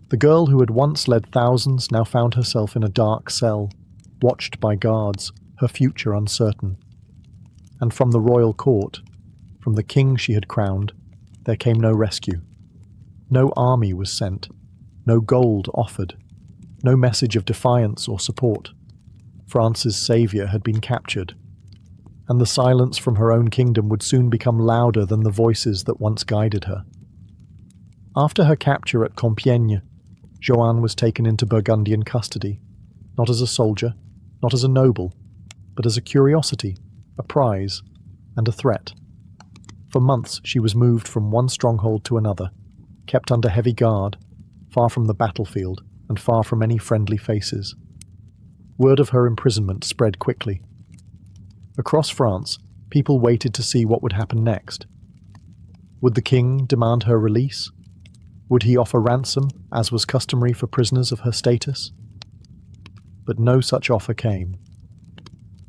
S1: The girl who had once led thousands now found herself in a dark cell, watched by guards, her future uncertain. And from the royal court, from the king she had crowned, there came no rescue. No army was sent, no gold offered, no message of defiance or support. France's saviour had been captured, and the silence from her own kingdom would soon become louder than the voices that once guided her. After her capture at Compiègne, Joan was taken into Burgundian custody, not as a soldier, not as a noble, but as a curiosity, a prize, and a threat. For months she was moved from one stronghold to another, kept under heavy guard, far from the battlefield and far from any friendly faces. Word of her imprisonment spread quickly. Across France, people waited to see what would happen next. Would the king demand her release? Would he offer ransom, as was customary for prisoners of her status? But no such offer came.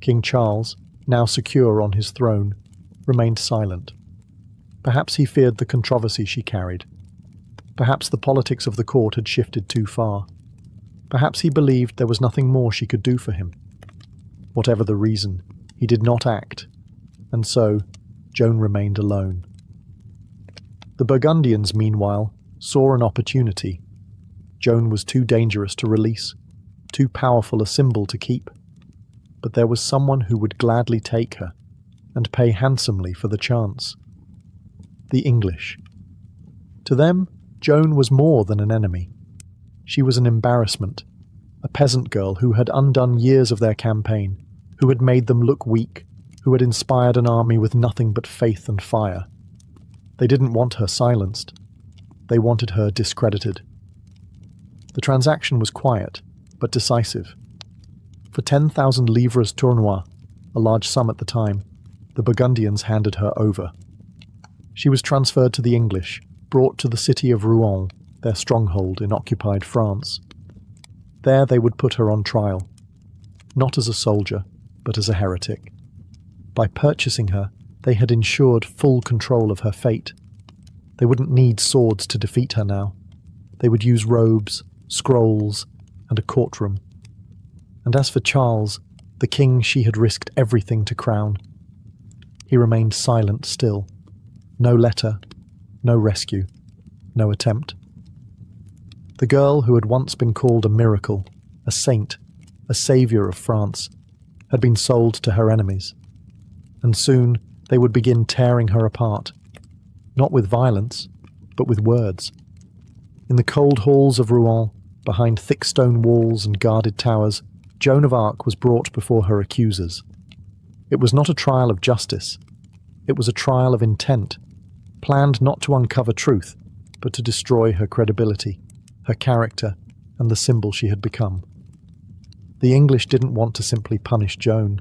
S1: King Charles, now secure on his throne, remained silent. Perhaps he feared the controversy she carried. Perhaps the politics of the court had shifted too far. Perhaps he believed there was nothing more she could do for him. Whatever the reason, he did not act, and so Joan remained alone. The Burgundians, meanwhile, saw an opportunity. Joan was too dangerous to release, too powerful a symbol to keep. But there was someone who would gladly take her, and pay handsomely for the chance. The English. To them, Joan was more than an enemy. She was an embarrassment, a peasant girl who had undone years of their campaign, who had made them look weak, who had inspired an army with nothing but faith and fire. They didn't want her silenced. They wanted her discredited. The transaction was quiet, but decisive. For 10,000 livres tournois, a large sum at the time, the Burgundians handed her over. She was transferred to the English, brought to the city of Rouen, their stronghold in occupied France. There they would put her on trial, not as a soldier, but as a heretic. By purchasing her, they had ensured full control of her fate. They wouldn't need swords to defeat her now. They would use robes, scrolls, and a courtroom. And as for Charles, the king she had risked everything to crown, he remained silent still. No letter, no rescue, no attempt. The girl who had once been called a miracle, a saint, a saviour of France, had been sold to her enemies. And soon they would begin tearing her apart, not with violence, but with words. In the cold halls of Rouen, behind thick stone walls and guarded towers, Joan of Arc was brought before her accusers. It was not a trial of justice. It was a trial of intent, planned not to uncover truth, but to destroy her credibility, her character, and the symbol she had become. The English didn't want to simply punish Joan.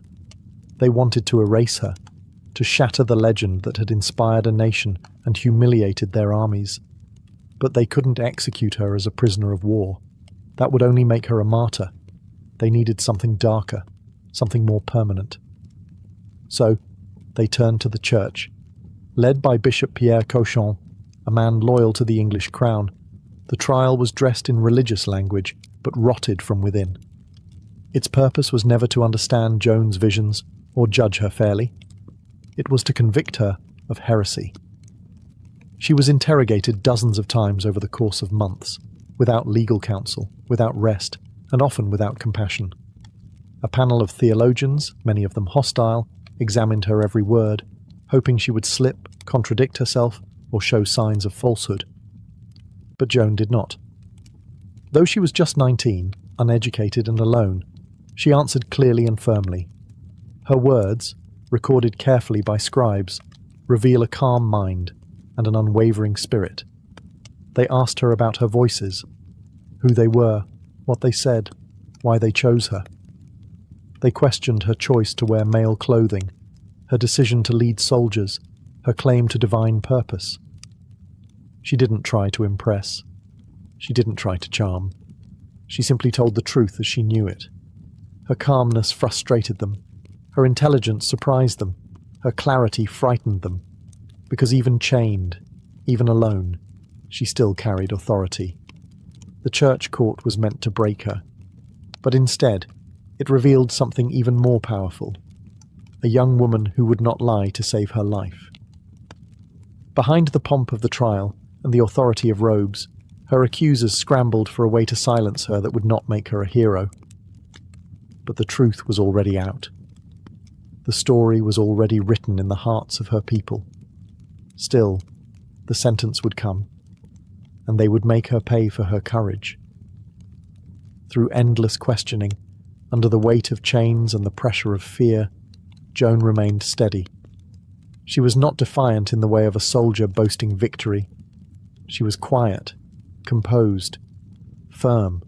S1: They wanted to erase her, to shatter the legend that had inspired a nation and humiliated their armies. But they couldn't execute her as a prisoner of war. That would only make her a martyr. They needed something darker, something more permanent. So, they turned to the church. Led by Bishop Pierre Cauchon, a man loyal to the English crown, the trial was dressed in religious language, but rotted from within. Its purpose was never to understand Joan's visions or judge her fairly. It was to convict her of heresy. She was interrogated dozens of times over the course of months, without legal counsel, without rest, and often without compassion. A panel of theologians, many of them hostile, examined her every word, hoping she would slip, contradict herself, or show signs of falsehood. But Joan did not. Though she was just 19, uneducated and alone, she answered clearly and firmly. Her words, recorded carefully by scribes, reveal a calm mind and an unwavering spirit. They asked her about her voices, who they were, what they said, why they chose her. They questioned her choice to wear male clothing, her decision to lead soldiers, her claim to divine purpose. She didn't try to impress. She didn't try to charm. She simply told the truth as she knew it. Her calmness frustrated them. Her intelligence surprised them. Her clarity frightened them. Because even chained, even alone, she still carried authority. The church court was meant to break her. But instead, it revealed something even more powerful. A young woman who would not lie to save her life. Behind the pomp of the trial and the authority of robes, her accusers scrambled for a way to silence her that would not make her a hero. But the truth was already out. The story was already written in the hearts of her people. Still, the sentence would come, and they would make her pay for her courage. Through endless questioning, under the weight of chains and the pressure of fear, Joan remained steady. She was not defiant in the way of a soldier boasting victory. She was quiet, composed, firm.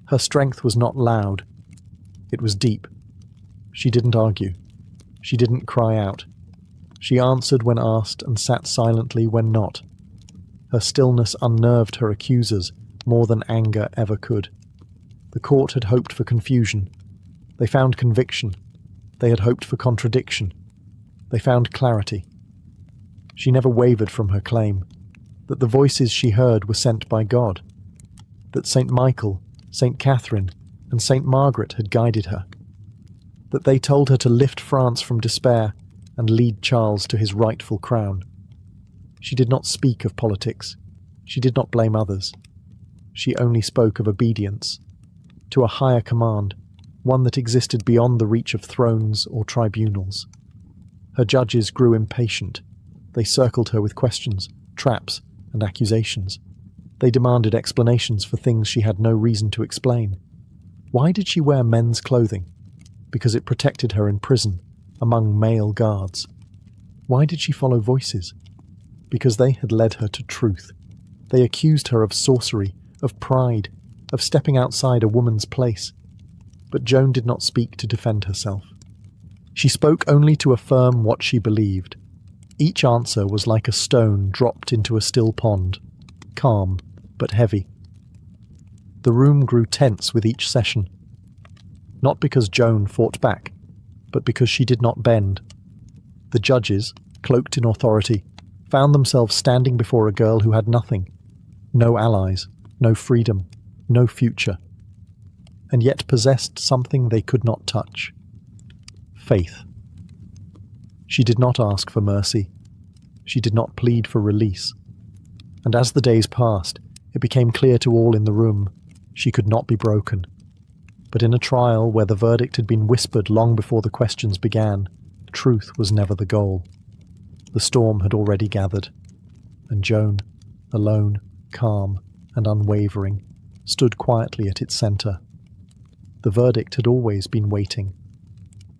S1: Her strength was not loud. It was deep. She didn't argue. She didn't cry out. She answered when asked and sat silently when not. Her stillness unnerved her accusers more than anger ever could. The court had hoped for confusion. They found conviction. They had hoped for contradiction. They found clarity. She never wavered from her claim, that the voices she heard were sent by God, that St. Michael, St. Catherine, and St. Margaret had guided her, that they told her to lift France from despair and lead Charles to his rightful crown. She did not speak of politics. She did not blame others. She only spoke of obedience, to a higher command, one that existed beyond the reach of thrones or tribunals. Her judges grew impatient. They circled her with questions, traps, and accusations. They demanded explanations for things she had no reason to explain. Why did she wear men's clothing? Because it protected her in prison, among male guards. Why did she follow voices? Because they had led her to truth. They accused her of sorcery, of pride, of stepping outside a woman's place. But Joan did not speak to defend herself. She spoke only to affirm what she believed. Each answer was like a stone dropped into a still pond, calm but heavy. The room grew tense with each session. Not because Joan fought back, but because she did not bend. The judges, cloaked in authority, found themselves standing before a girl who had nothing. No allies, no freedom, no future. And yet possessed something they could not touch. Faith. She did not ask for mercy. She did not plead for release. And as the days passed, it became clear to all in the room she could not be broken. But in a trial where the verdict had been whispered long before the questions began, truth was never the goal. The storm had already gathered, and Joan, alone, calm, and unwavering, stood quietly at its centre. The verdict had always been waiting.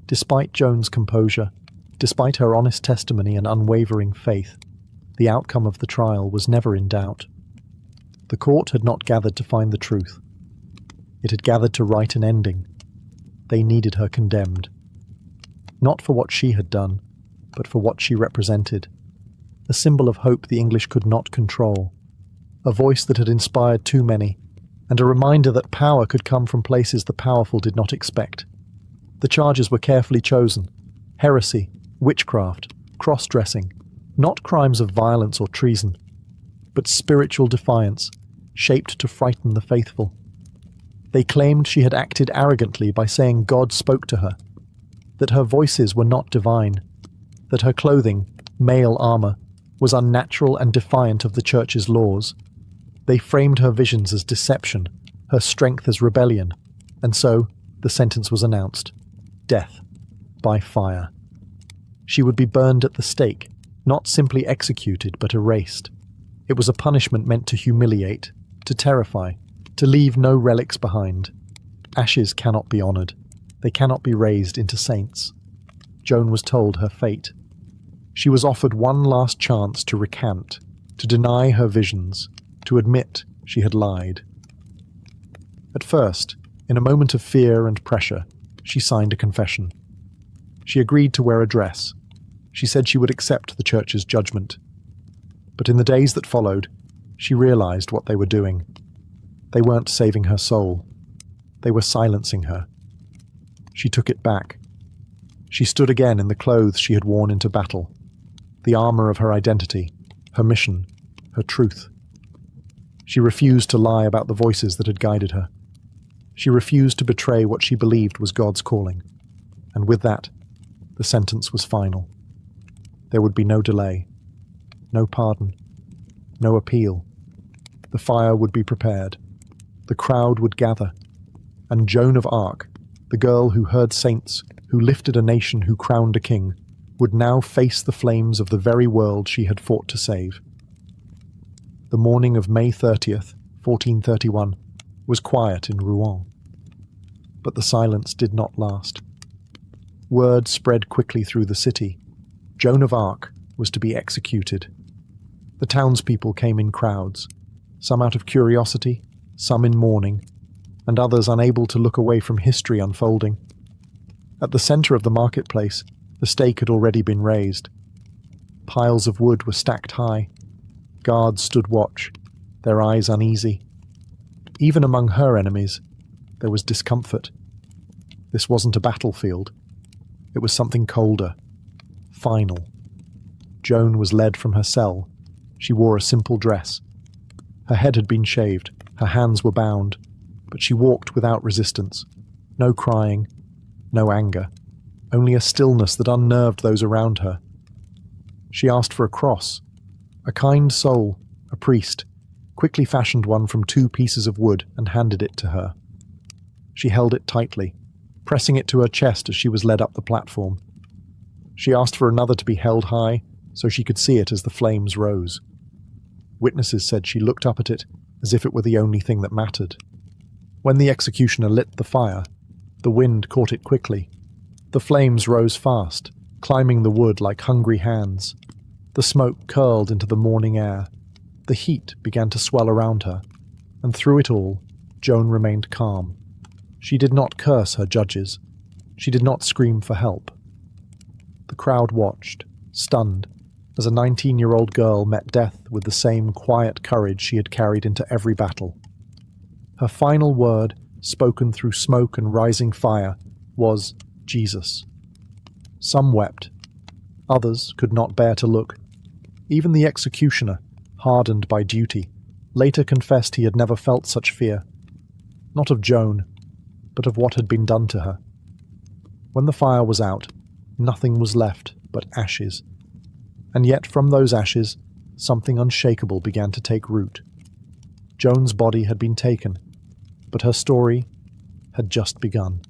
S1: Despite Joan's composure, despite her honest testimony and unwavering faith, the outcome of the trial was never in doubt. The court had not gathered to find the truth. It had gathered to write an ending. They needed her condemned. Not for what she had done, but for what she represented. A symbol of hope the English could not control. A voice that had inspired too many, and a reminder that power could come from places the powerful did not expect. The charges were carefully chosen. Heresy, witchcraft, cross-dressing, not crimes of violence or treason, but spiritual defiance, shaped to frighten the faithful. They claimed she had acted arrogantly by saying God spoke to her, that her voices were not divine, that her clothing, male armor, was unnatural and defiant of the Church's laws. They framed her visions as deception, her strength as rebellion, and so the sentence was announced. Death, by fire. She would be burned at the stake, not simply executed but erased. It was a punishment meant to humiliate, to terrify, to leave no relics behind. Ashes cannot be honoured. They cannot be raised into saints. Joan was told her fate. She was offered one last chance to recant, to deny her visions, to admit she had lied. At first, in a moment of fear and pressure, she signed a confession. She agreed to wear a dress. She said she would accept the church's judgment. But in the days that followed, she realized what they were doing. They weren't saving her soul. They were silencing her. She took it back. She stood again in the clothes she had worn into battle, the armor of her identity, her mission, her truth. She refused to lie about the voices that had guided her. She refused to betray what she believed was God's calling. And with that, the sentence was final. There would be no delay, no pardon, no appeal. The fire would be prepared. The crowd would gather. And Joan of Arc, the girl who heard saints, who lifted a nation, who crowned a king, would now face the flames of the very world she had fought to save. The morning of May 30th, 1431, was quiet in Rouen. But the silence did not last. Word spread quickly through the city. Joan of Arc was to be executed. The townspeople came in crowds, some out of curiosity, some in mourning, and others unable to look away from history unfolding. At the center of the marketplace, the stake had already been raised. Piles of wood were stacked high. Guards stood watch, their eyes uneasy. Even among her enemies, there was discomfort. This wasn't a battlefield. It was something colder, final. Joan was led from her cell. She wore a simple dress. Her head had been shaved, her hands were bound, but she walked without resistance. No crying, no anger, only a stillness that unnerved those around her. She asked for a cross. A kind soul, a priest, quickly fashioned one from 2 pieces of wood and handed it to her. She held it tightly, pressing it to her chest as she was led up the platform. She asked for another to be held high so she could see it as the flames rose. Witnesses said she looked up at it as if it were the only thing that mattered. When the executioner lit the fire, the wind caught it quickly. The flames rose fast, climbing the wood like hungry hands. The smoke curled into the morning air. The heat began to swell around her, and through it all, Joan remained calm. She did not curse her judges. She did not scream for help. The crowd watched, stunned, as a 19-year-old girl met death with the same quiet courage she had carried into every battle. Her final word, spoken through smoke and rising fire, was Jesus. Some wept. Others could not bear to look. Even the executioner, hardened by duty, later confessed he had never felt such fear. Not of Joan, but of what had been done to her. When the fire was out, nothing was left but ashes. And yet from those ashes, something unshakable began to take root. Joan's body had been taken, but her story had just begun.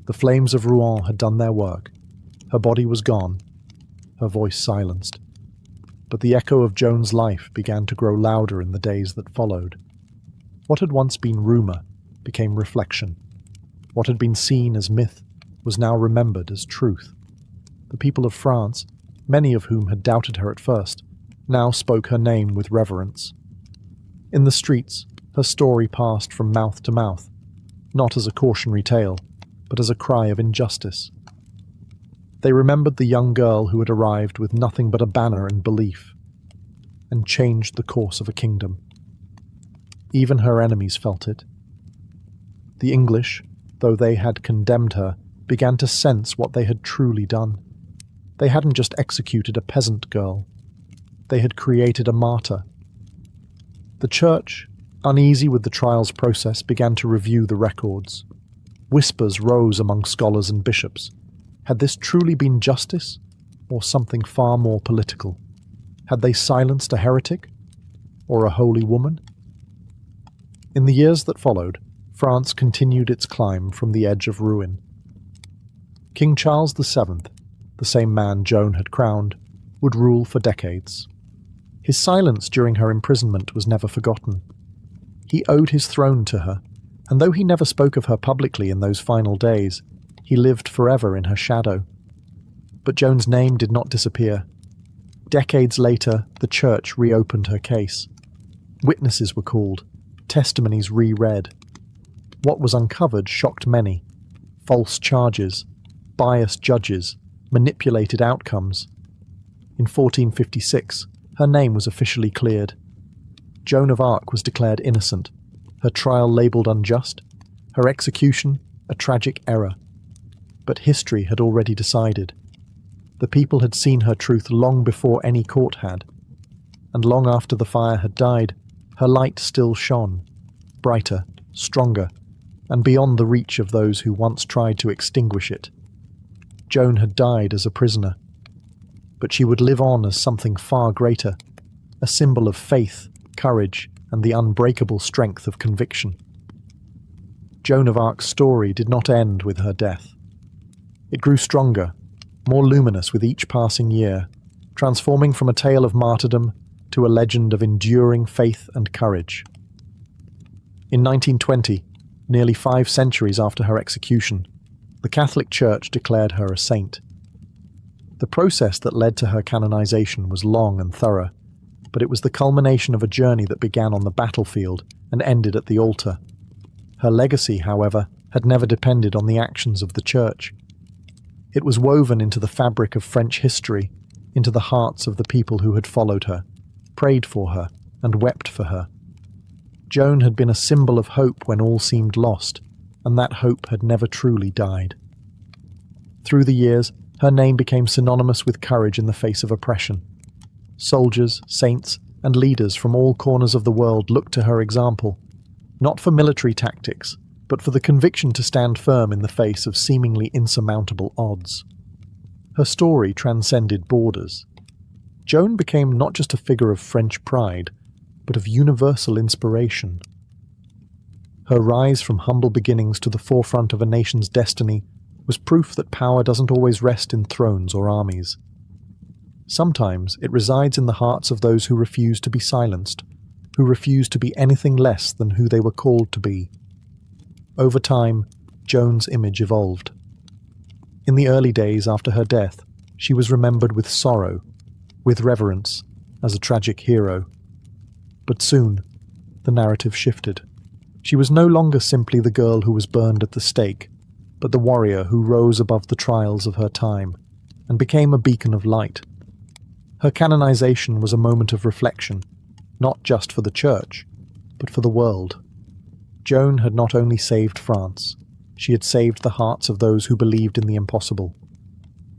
S1: The flames of Rouen had done their work. Her body was gone, her voice silenced. But the echo of Joan's life began to grow louder in the days that followed. What had once been rumour became reflection. What had been seen as myth was now remembered as truth. The people of France, many of whom had doubted her at first, now spoke her name with reverence. In the streets, her story passed from mouth to mouth, not as a cautionary tale, but as a cry of injustice. They remembered the young girl who had arrived with nothing but a banner and belief, and changed the course of a kingdom. Even her enemies felt it. The English, though they had condemned her, began to sense what they had truly done. They hadn't just executed a peasant girl. They had created a martyr. The church, uneasy with the trial's process, began to review the records. Whispers rose among scholars and bishops. Had this truly been justice, or something far more political? Had they silenced a heretic, or a holy woman? In the years that followed, France continued its climb from the edge of ruin. King Charles VII, the same man Joan had crowned, would rule for decades. His silence during her imprisonment was never forgotten. He owed his throne to her, and though he never spoke of her publicly in those final days, he lived forever in her shadow. But Joan's name did not disappear. Decades later, the church reopened her case. Witnesses were called, testimonies reread. What was uncovered shocked many. False charges, biased judges, manipulated outcomes. In 1456, her name was officially cleared. Joan of Arc was declared innocent, her trial labelled unjust, her execution a tragic error. But history had already decided. The people had seen her truth long before any court had, and long after the fire had died, her light still shone, brighter, stronger, and beyond the reach of those who once tried to extinguish it. Joan had died as a prisoner, but she would live on as something far greater, a symbol of faith, courage, and the unbreakable strength of conviction. Joan of Arc's story did not end with her death. It grew stronger, more luminous with each passing year, transforming from a tale of martyrdom to a legend of enduring faith and courage. In 1920, nearly 5 centuries after her execution, the Catholic Church declared her a saint. The process that led to her canonization was long and thorough, but it was the culmination of a journey that began on the battlefield and ended at the altar. Her legacy, however, had never depended on the actions of the Church. It was woven into the fabric of French history, into the hearts of the people who had followed her, prayed for her, and wept for her. Joan had been a symbol of hope when all seemed lost, and that hope had never truly died. Through the years, her name became synonymous with courage in the face of oppression. Soldiers, saints, and leaders from all corners of the world looked to her example, not for military tactics, but for the conviction to stand firm in the face of seemingly insurmountable odds. Her story transcended borders. Joan became not just a figure of French pride, but of universal inspiration. Her rise from humble beginnings to the forefront of a nation's destiny was proof that power doesn't always rest in thrones or armies. Sometimes it resides in the hearts of those who refuse to be silenced, who refuse to be anything less than who they were called to be. Over time, Joan's image evolved. In the early days after her death, she was remembered with sorrow, with reverence, as a tragic hero. But soon, the narrative shifted. She was no longer simply the girl who was burned at the stake, but the warrior who rose above the trials of her time, and became a beacon of light. Her canonization was a moment of reflection, not just for the Church, but for the world. Joan had not only saved France, she had saved the hearts of those who believed in the impossible.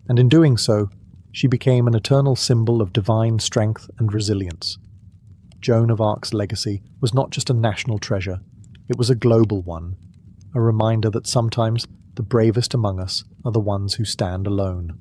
S1: And in doing so, she became an eternal symbol of divine strength and resilience. Joan of Arc's legacy was not just a national treasure, it was a global one, a reminder that sometimes the bravest among us are the ones who stand alone.